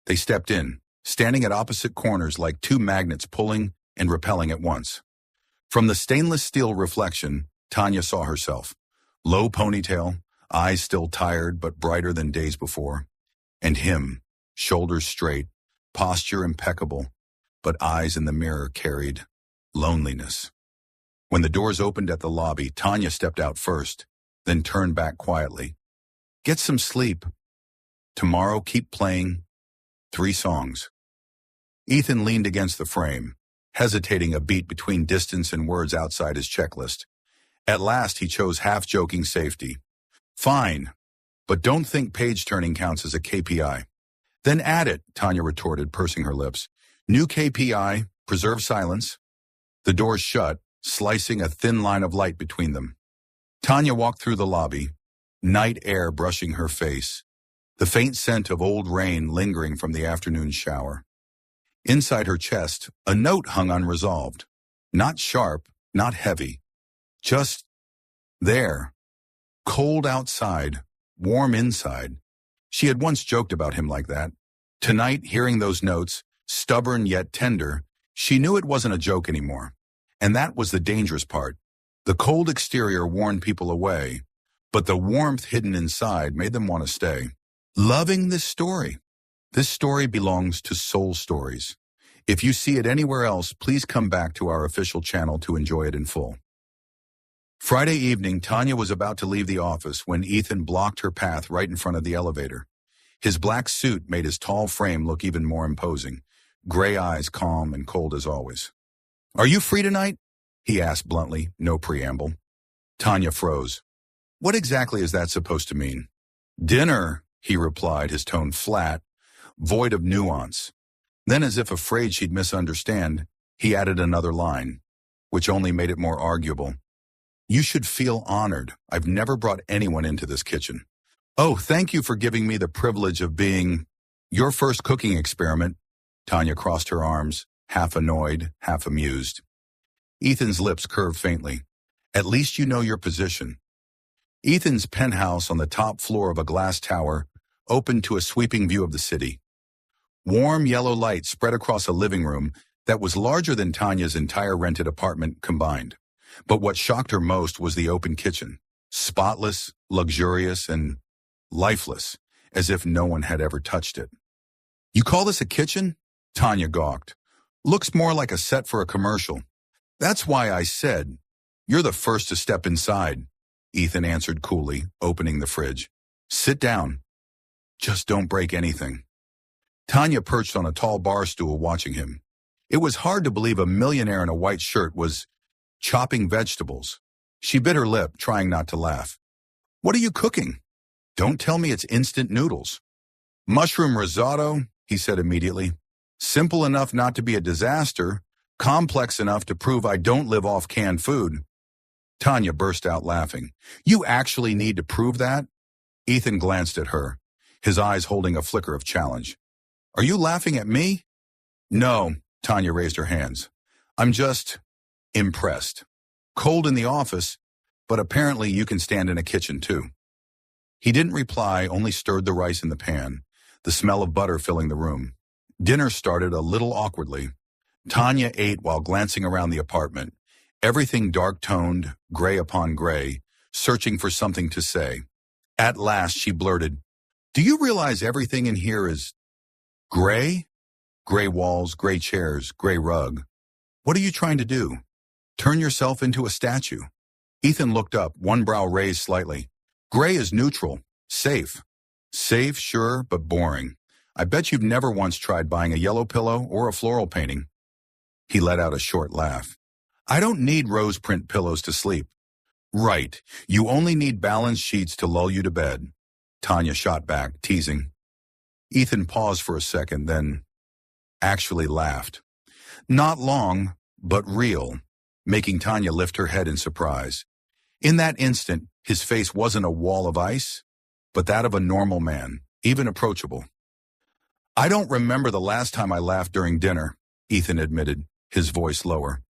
They stepped in, standing at opposite corners like two magnets pulling and repelling at once. From the stainless steel reflection, Tanya saw herself. Low ponytail, eyes still tired but brighter than days before. And him, shoulders straight, posture impeccable, but eyes in the mirror carried loneliness. When the doors opened at the lobby, Tanya stepped out first, then turned back quietly. Get some sleep. Tomorrow keep playing 3 songs. Ethan leaned against the frame, hesitating a beat between distance and words outside his checklist. At last he chose half-joking safety. Fine, but don't think page-turning counts as a KPI. Then add it, Tanya retorted, pursing her lips. New KPI, preserve silence. The doors shut, slicing a thin line of light between them. Tanya walked through the lobby, night air brushing her face, the faint scent of old rain lingering from the afternoon shower. Inside her chest, a note hung unresolved. Not sharp, not heavy. Just there. Cold outside, warm inside. She had once joked about him like that. Tonight, hearing those notes, stubborn yet tender, she knew it wasn't a joke anymore. And that was the dangerous part. The cold exterior warned people away, but the warmth hidden inside made them want to stay. Loving this story. This story belongs to Soul Stories. If you see it anywhere else, please come back to our official channel to enjoy it in full. Friday evening, Tanya was about to leave the office when Ethan blocked her path right in front of the elevator. His black suit made his tall frame look even more imposing, gray eyes calm and cold as always. Are you free tonight? He asked bluntly, no preamble. Tanya froze. What exactly is that supposed to mean? Dinner, he replied, his tone flat, void of nuance. Then, as if afraid she'd misunderstand, he added another line, which only made it more arguable. You should feel honored. I've never brought anyone into this kitchen. Oh, thank you for giving me the privilege of being your first cooking experiment. Tanya crossed her arms, half annoyed, half amused. Ethan's lips curved faintly. At least you know your position. Ethan's penthouse on the top floor of a glass tower opened to a sweeping view of the city. Warm yellow light spread across a living room that was larger than Tanya's entire rented apartment combined. But what shocked her most was the open kitchen, spotless, luxurious, and lifeless, as if no one had ever touched it. You call this a kitchen? Tanya gawked. Looks more like a set for a commercial. That's why I said, you're the first to step inside, Ethan answered coolly, opening the fridge. Sit down. Just don't break anything. Tanya perched on a tall bar stool watching him. It was hard to believe a millionaire in a white shirt was chopping vegetables. She bit her lip, trying not to laugh. What are you cooking? Don't tell me it's instant noodles. Mushroom risotto, he said immediately. Simple enough not to be a disaster, complex enough to prove I don't live off canned food. Tanya burst out laughing. You actually need to prove that? Ethan glanced at her, his eyes holding a flicker of challenge. Are you laughing at me? No, Tanya raised her hands. I'm just impressed. Cold in the office, but apparently you can stand in a kitchen too. He didn't reply, only stirred the rice in the pan, the smell of butter filling the room. Dinner started a little awkwardly. Tanya ate while glancing around the apartment, everything dark-toned, gray upon gray, searching for something to say. At last she blurted, Do you realize everything in here is gray? Gray walls, gray chairs, gray rug. What are you trying to do? Turn yourself into a statue? Ethan looked up, one brow raised slightly. Gray is neutral, safe. Safe, sure, but boring. I bet you've never once tried buying a yellow pillow or a floral painting. He let out a short laugh. I don't need rose print pillows to sleep. Right, you only need balanced sheets to lull you to bed. Tanya shot back, teasing. Ethan paused for a second, then actually laughed. Not long, but real, making Tanya lift her head in surprise. In that instant, his face wasn't a wall of ice, but that of a normal man, even approachable. I don't remember the last time I laughed during dinner, Ethan admitted, his voice lower.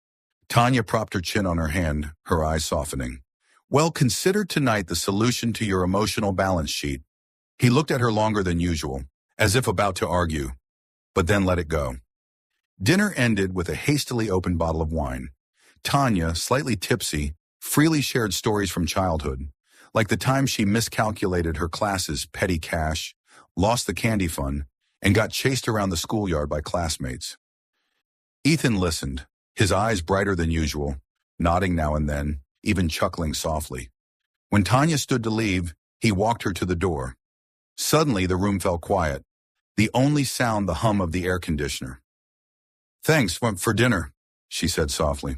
Tanya propped her chin on her hand, her eyes softening. Well, consider tonight the solution to your emotional balance sheet. He looked at her longer than usual, as if about to argue, but then let it go. Dinner ended with a hastily opened bottle of wine. Tanya, slightly tipsy, freely shared stories from childhood, like the time she miscalculated her class's petty cash, lost the candy fund, and got chased around the schoolyard by classmates. Ethan listened, his eyes brighter than usual, nodding now and then, even chuckling softly. When Tanya stood to leave, he walked her to the door. Suddenly, the room fell quiet, the only sound the hum of the air conditioner. Thanks for dinner, she said softly.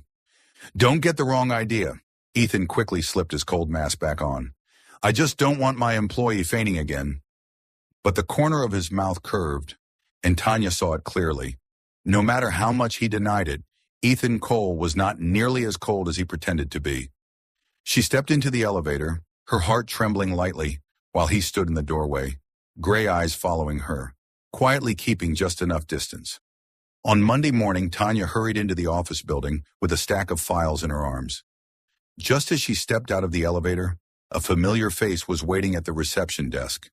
Don't get the wrong idea. Ethan quickly slipped his cold mask back on. I just don't want my employee fainting again. But the corner of his mouth curved, and Tanya saw it clearly. No matter how much he denied it, Ethan Cole was not nearly as cold as he pretended to be. She stepped into the elevator, her heart trembling lightly, while he stood in the doorway, gray eyes following her, quietly keeping just enough distance. On Monday morning, Tanya hurried into the office building with a stack of files in her arms. Just as she stepped out of the elevator, a familiar face was waiting at the reception desk.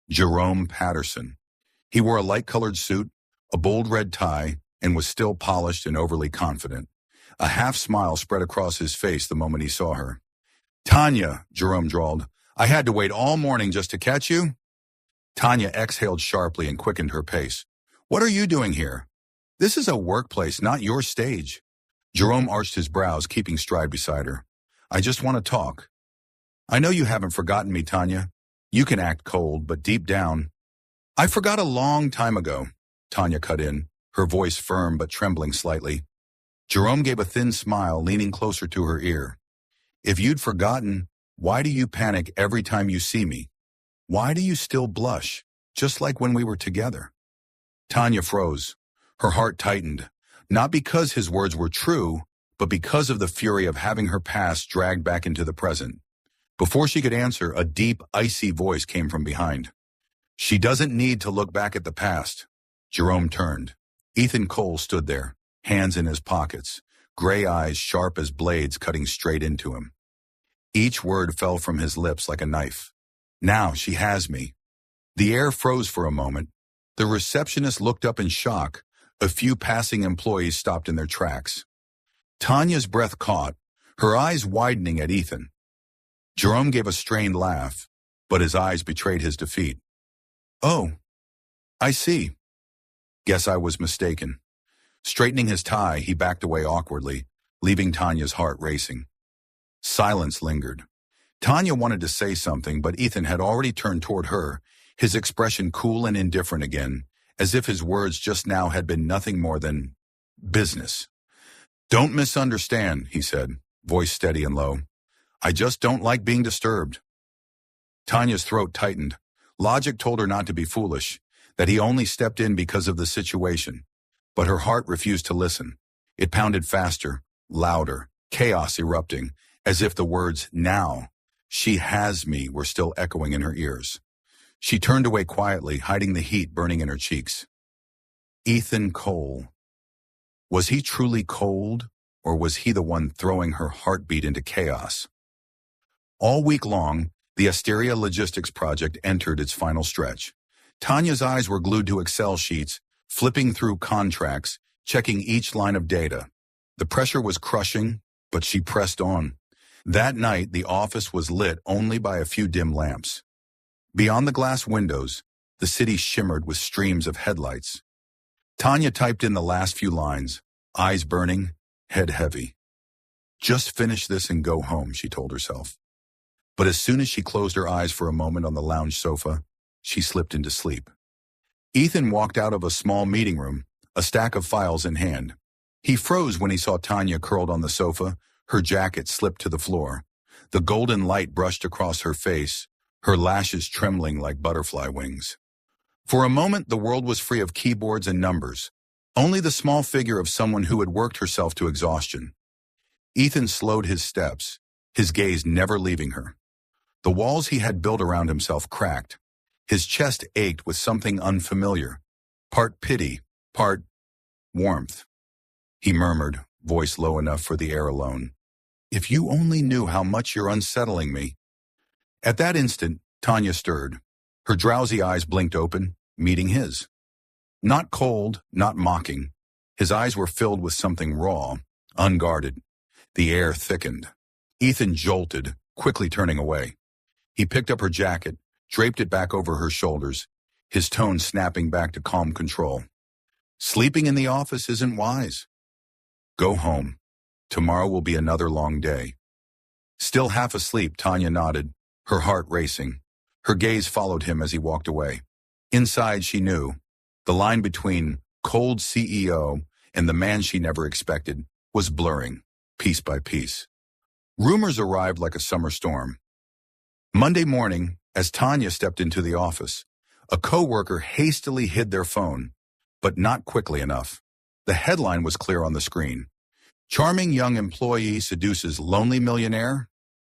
Jerome Patterson. He wore a light-colored suit, a bold red tie, and was still polished and overly confident. A half-smile spread across his face the moment he saw her. Tanya, Jerome drawled, I had to wait all morning just to catch you? Tanya exhaled sharply and quickened her pace. What are you doing here? This is a workplace, not your stage. Jerome arched his brows, keeping stride beside her. I just want to talk. I know you haven't forgotten me, Tanya. You can act cold, but deep down... I forgot a long time ago, Tanya cut in, her voice firm but trembling slightly. Jerome gave a thin smile, leaning closer to her ear. If you'd forgotten, why do you panic every time you see me? Why do you still blush, just like when we were together? Tanya froze. Her heart tightened, not because his words were true, but because of the fury of having her past dragged back into the present. Before she could answer, a deep, icy voice came from behind. She doesn't need to look back at the past. Jerome turned. Ethan Cole stood there, hands in his pockets, gray eyes sharp as blades cutting straight into him. Each word fell from his lips like a knife. Now she has me. The air froze for a moment. The receptionist looked up in shock. A few passing employees stopped in their tracks. Tanya's breath caught, her eyes widening at Ethan. Jerome gave a strained laugh, but his eyes betrayed his defeat. Oh, I see. Guess I was mistaken. Straightening his tie, he backed away awkwardly, leaving Tanya's heart racing. Silence lingered. Tanya wanted to say something, but Ethan had already turned toward her, his expression cool and indifferent again, as if his words just now had been nothing more than business. Don't misunderstand, he said, voice steady and low. I just don't like being disturbed. Tanya's throat tightened. Logic told her not to be foolish, that he only stepped in because of the situation. But her heart refused to listen. It pounded faster, louder, chaos erupting, as if the words, "Now, she has me," were still echoing in her ears. She turned away quietly, hiding the heat burning in her cheeks. Ethan Cole. Was he truly cold, or was he the one throwing her heartbeat into chaos? All week long, the Asteria Logistics project entered its final stretch. Tanya's eyes were glued to Excel sheets, flipping through contracts, checking each line of data. The pressure was crushing, but she pressed on. That night, the office was lit only by a few dim lamps. Beyond the glass windows, the city shimmered with streams of headlights. Tanya typed in the last few lines, eyes burning, head heavy. Just finish this and go home, she told herself. But as soon as she closed her eyes for a moment on the lounge sofa, she slipped into sleep. Ethan walked out of a small meeting room, a stack of files in hand. He froze when he saw Tanya curled on the sofa, her jacket slipped to the floor. The golden light brushed across her face, her lashes trembling like butterfly wings. For a moment, the world was free of keyboards and numbers, only the small figure of someone who had worked herself to exhaustion. Ethan slowed his steps, his gaze never leaving her. The walls he had built around himself cracked. His chest ached with something unfamiliar, part pity, part warmth. He murmured, voice low enough for the air alone. If you only knew how much you're unsettling me. At that instant, Tanya stirred. Her drowsy eyes blinked open, meeting his. Not cold, not mocking. His eyes were filled with something raw, unguarded. The air thickened. Ethan jolted, quickly turning away. He picked up her jacket, draped it back over her shoulders, his tone snapping back to calm control. Sleeping in the office isn't wise. Go home. Tomorrow will be another long day. Still half asleep, Tanya nodded, her heart racing. Her gaze followed him as he walked away. Inside, she knew. The line between cold CEO and the man she never expected was blurring, piece by piece. Rumors arrived like a summer storm. Monday morning, as Tanya stepped into the office, a coworker hastily hid their phone, but not quickly enough. The headline was clear on the screen. Charming young employee seduces lonely millionaire,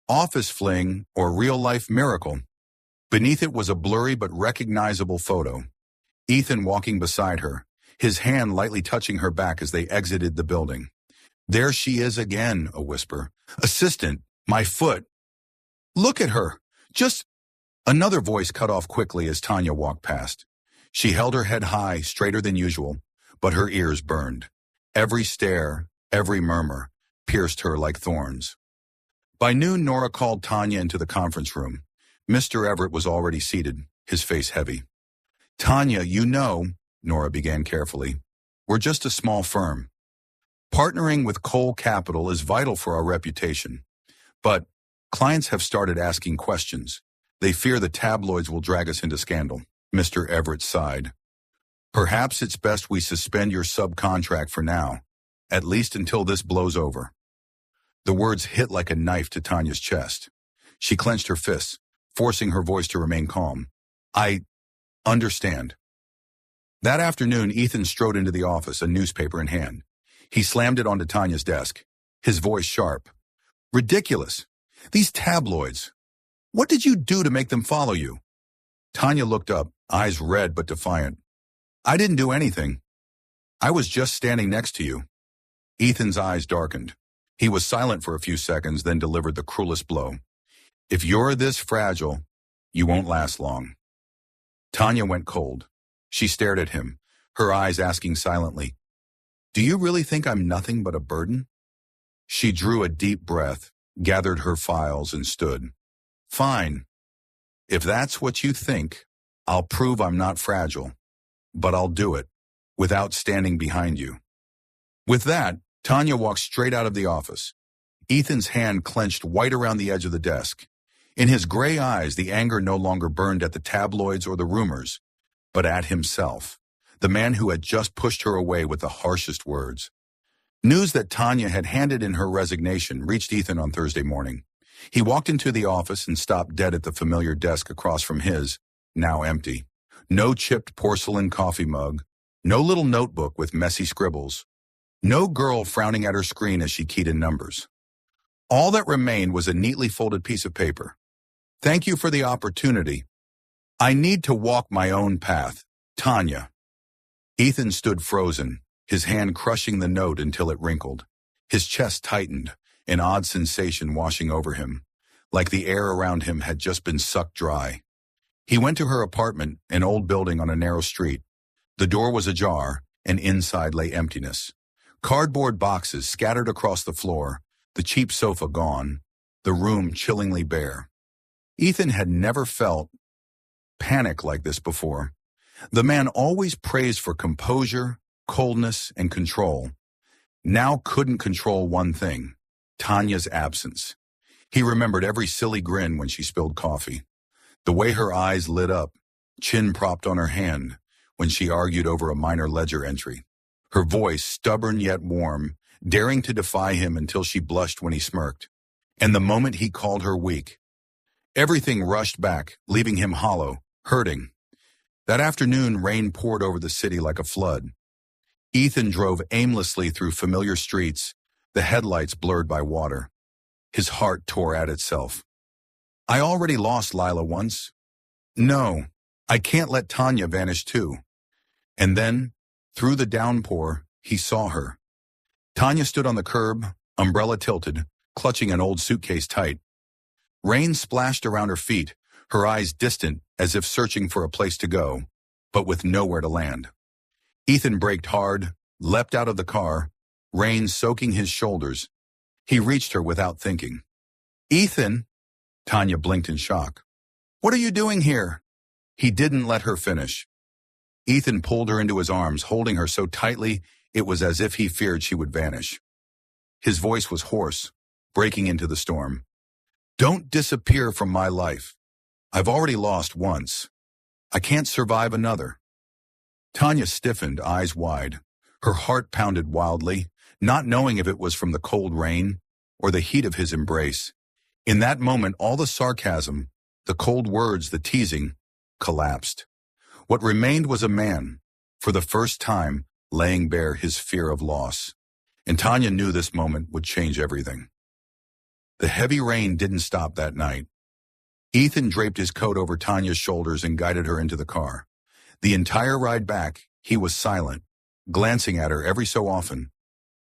office fling, or real-life miracle. Beneath it was a blurry but recognizable photo. Ethan walking beside her, his hand lightly touching her back as they exited the building. There she is again, a whisper. Assistant, my foot. Look at her. Just... Another voice cut off quickly as Tanya walked past. She held her head high, straighter than usual, but her ears burned. Every stare, every murmur, pierced her like thorns. By noon, Nora called Tanya into the conference room. Mr. Everett was already seated, his face heavy. Tanya, you know, Nora began carefully, we're just a small firm. Partnering with Cole Capital is vital for our reputation. But clients have started asking questions. They fear the tabloids will drag us into scandal. Mr. Everett sighed. Perhaps it's best we suspend your subcontract for now, at least until this blows over. The words hit like a knife to Tanya's chest. She clenched her fists, forcing her voice to remain calm. I understand. That afternoon, Ethan strode into the office, a newspaper in hand. He slammed it onto Tanya's desk, his voice sharp. Ridiculous. These tabloids. What did you do to make them follow you? Tanya looked up, eyes red but defiant. I didn't do anything. I was just standing next to you. Ethan's eyes darkened. He was silent for a few seconds, then delivered the cruelest blow. If you're this fragile, you won't last long. Tanya went cold. She stared at him, her eyes asking silently, do you really think I'm nothing but a burden? She drew a deep breath, gathered her files, and stood. Fine. If that's what you think, I'll prove I'm not fragile. But I'll do it, without standing behind you. With that, Tanya walked straight out of the office. Ethan's hand clenched white around the edge of the desk. In his gray eyes, the anger no longer burned at the tabloids or the rumors, but at himself, the man who had just pushed her away with the harshest words. News that Tanya had handed in her resignation reached Ethan on Thursday morning. He walked into the office and stopped dead at the familiar desk across from his, now empty. No chipped porcelain coffee mug, no little notebook with messy scribbles, no girl frowning at her screen as she keyed in numbers. All that remained was a neatly folded piece of paper. Thank you for the opportunity. I need to walk my own path. Tanya. Ethan stood frozen, his hand crushing the note until it wrinkled. His chest tightened, an odd sensation washing over him, like the air around him had just been sucked dry. He went to her apartment, an old building on a narrow street. The door was ajar, and inside lay emptiness. Cardboard boxes scattered across the floor, the cheap sofa gone, the room chillingly bare. Ethan had never felt panic like this before. The man always praised for composure, coldness, and control. Now couldn't control one thing, Tanya's absence. He remembered every silly grin when she spilled coffee, the way her eyes lit up, chin propped on her hand, when she argued over a minor ledger entry. Her voice, stubborn yet warm, daring to defy him until she blushed when he smirked. And the moment he called her weak, everything rushed back, leaving him hollow, hurting. That afternoon, rain poured over the city like a flood. Ethan drove aimlessly through familiar streets, the headlights blurred by water. His heart tore at itself. I already lost Lila once. No, I can't let Tanya vanish too. And then, through the downpour, he saw her. Tanya stood on the curb, umbrella tilted, clutching an old suitcase tight. Rain splashed around her feet, her eyes distant as if searching for a place to go, but with nowhere to land. Ethan braked hard, leapt out of the car, rain soaking his shoulders. He reached her without thinking. Ethan! Tanya blinked in shock. What are you doing here? He didn't let her finish. Ethan pulled her into his arms, holding her so tightly it was as if he feared she would vanish. His voice was hoarse, breaking into the storm. Don't disappear from my life. I've already lost once. I can't survive another. Tanya stiffened, eyes wide. Her heart pounded wildly, not knowing if it was from the cold rain or the heat of his embrace. In that moment, all the sarcasm, the cold words, the teasing, collapsed. What remained was a man, for the first time, laying bare his fear of loss. And Tanya knew this moment would change everything. The heavy rain didn't stop that night. Ethan draped his coat over Tanya's shoulders and guided her into the car. The entire ride back, he was silent, glancing at her every so often,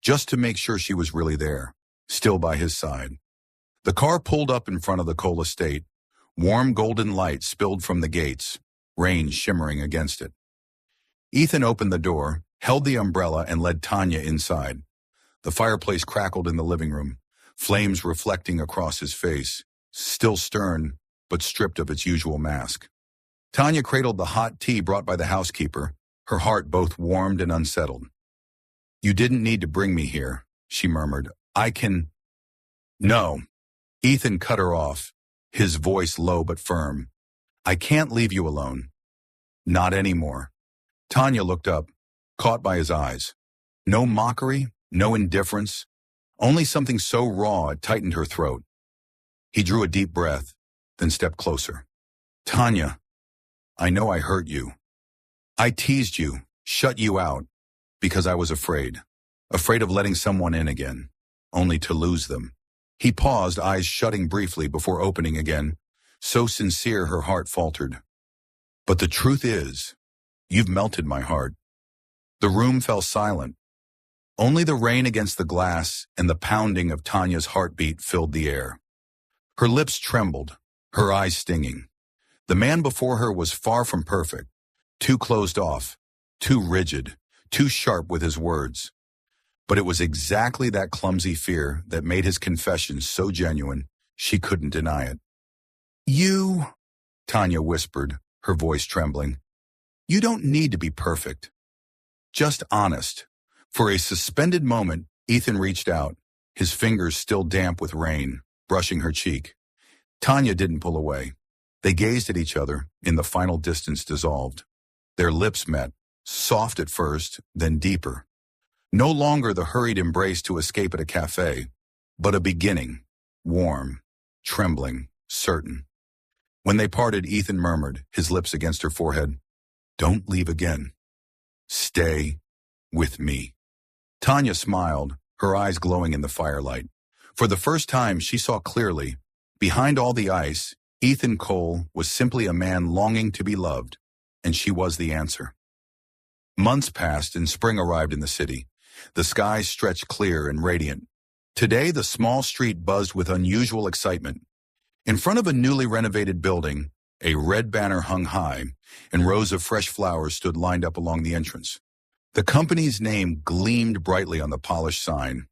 just to make sure she was really there, still by his side. The car pulled up in front of the Cole estate. Warm golden light spilled from the gates, rain shimmering against it. Ethan opened the door, held the umbrella, and led Tanya inside. The fireplace crackled in the living room, flames reflecting across his face, still stern, but stripped of its usual mask. Tanya cradled the hot tea brought by the housekeeper, her heart both warmed and unsettled. You didn't need to bring me here, she murmured. I can... No. Ethan cut her off, his voice low but firm. I can't leave you alone. Not anymore. Tanya looked up, caught by his eyes. No mockery, no indifference, only something so raw it tightened her throat. He drew a deep breath, then stepped closer. Tanya, I know I hurt you. I teased you, shut you out, because I was afraid of letting someone in again, only to lose them. He paused, eyes shutting briefly before opening again, so sincere her heart faltered. But the truth is, you've melted my heart. The room fell silent. Only the rain against the glass and the pounding of Tanya's heartbeat filled the air. Her lips trembled, her eyes stinging. The man before her was far from perfect, too closed off, too rigid, too sharp with his words. But it was exactly that clumsy fear that made his confession so genuine, she couldn't deny it. You, Tanya whispered, her voice trembling, you don't need to be perfect. Just honest. For a suspended moment, Ethan reached out, his fingers still damp with rain, brushing her cheek. Tanya didn't pull away. They gazed at each other, in the final distance dissolved. Their lips met, soft at first, then deeper. No longer the hurried embrace to escape at a cafe, but a beginning, warm, trembling, certain. When they parted, Ethan murmured, his lips against her forehead, "Don't leave again. Stay with me." Tanya smiled, her eyes glowing in the firelight. For the first time, she saw clearly. Behind all the ice, Ethan Cole was simply a man longing to be loved, and she was the answer. Months passed and spring arrived in the city. The skies stretched clear and radiant. Today, the small street buzzed with unusual excitement. In front of a newly renovated building, a red banner hung high, and rows of fresh flowers stood lined up along the entrance. The company's name gleamed brightly on the polished sign,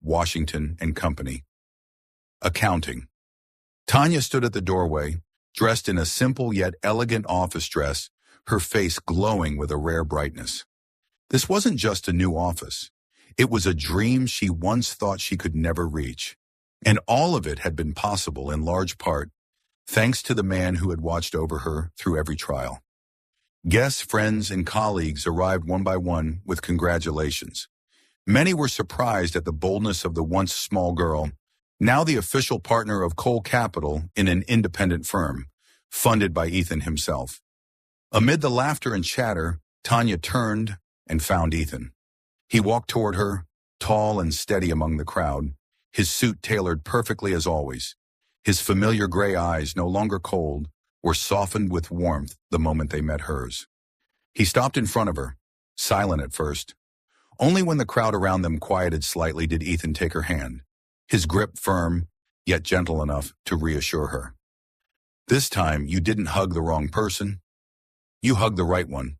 Washington and Company. Accounting. Tanya stood at the doorway, dressed in a simple yet elegant office dress, her face glowing with a rare brightness. This wasn't just a new office. It was a dream she once thought she could never reach. And all of it had been possible in large part thanks to the man who had watched over her through every trial. Guests, friends, and colleagues arrived one by one with congratulations. Many were surprised at the boldness of the once small girl, now the official partner of Cole Capital in an independent firm, funded by Ethan himself. Amid the laughter and chatter, Tanya turned and found Ethan. He walked toward her, tall and steady among the crowd, his suit tailored perfectly as always. His familiar gray eyes, no longer cold, were softened with warmth the moment they met hers. He stopped in front of her, silent at first. Only when the crowd around them quieted slightly did Ethan take her hand, his grip firm, yet gentle enough to reassure her. "This time, you didn't hug the wrong person. You hugged the right one."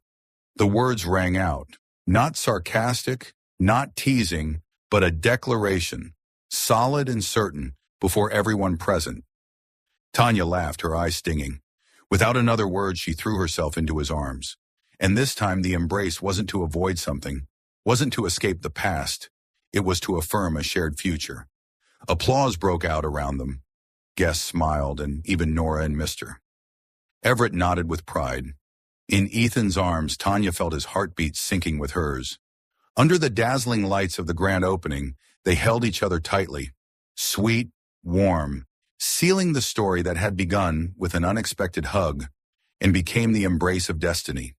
The words rang out, not sarcastic, not teasing, but a declaration, solid and certain, before everyone present. Tanya laughed, her eyes stinging. Without another word, she threw herself into his arms. And this time the embrace wasn't to avoid something, wasn't to escape the past. It was to affirm a shared future. Applause broke out around them. Guests smiled, and even Nora and Mr. Everett nodded with pride. In Ethan's arms, Tanya felt his heartbeat sinking with hers. Under the dazzling lights of the grand opening, they held each other tightly, sweet, warm, sealing the story that had begun with an unexpected hug and became the embrace of destiny.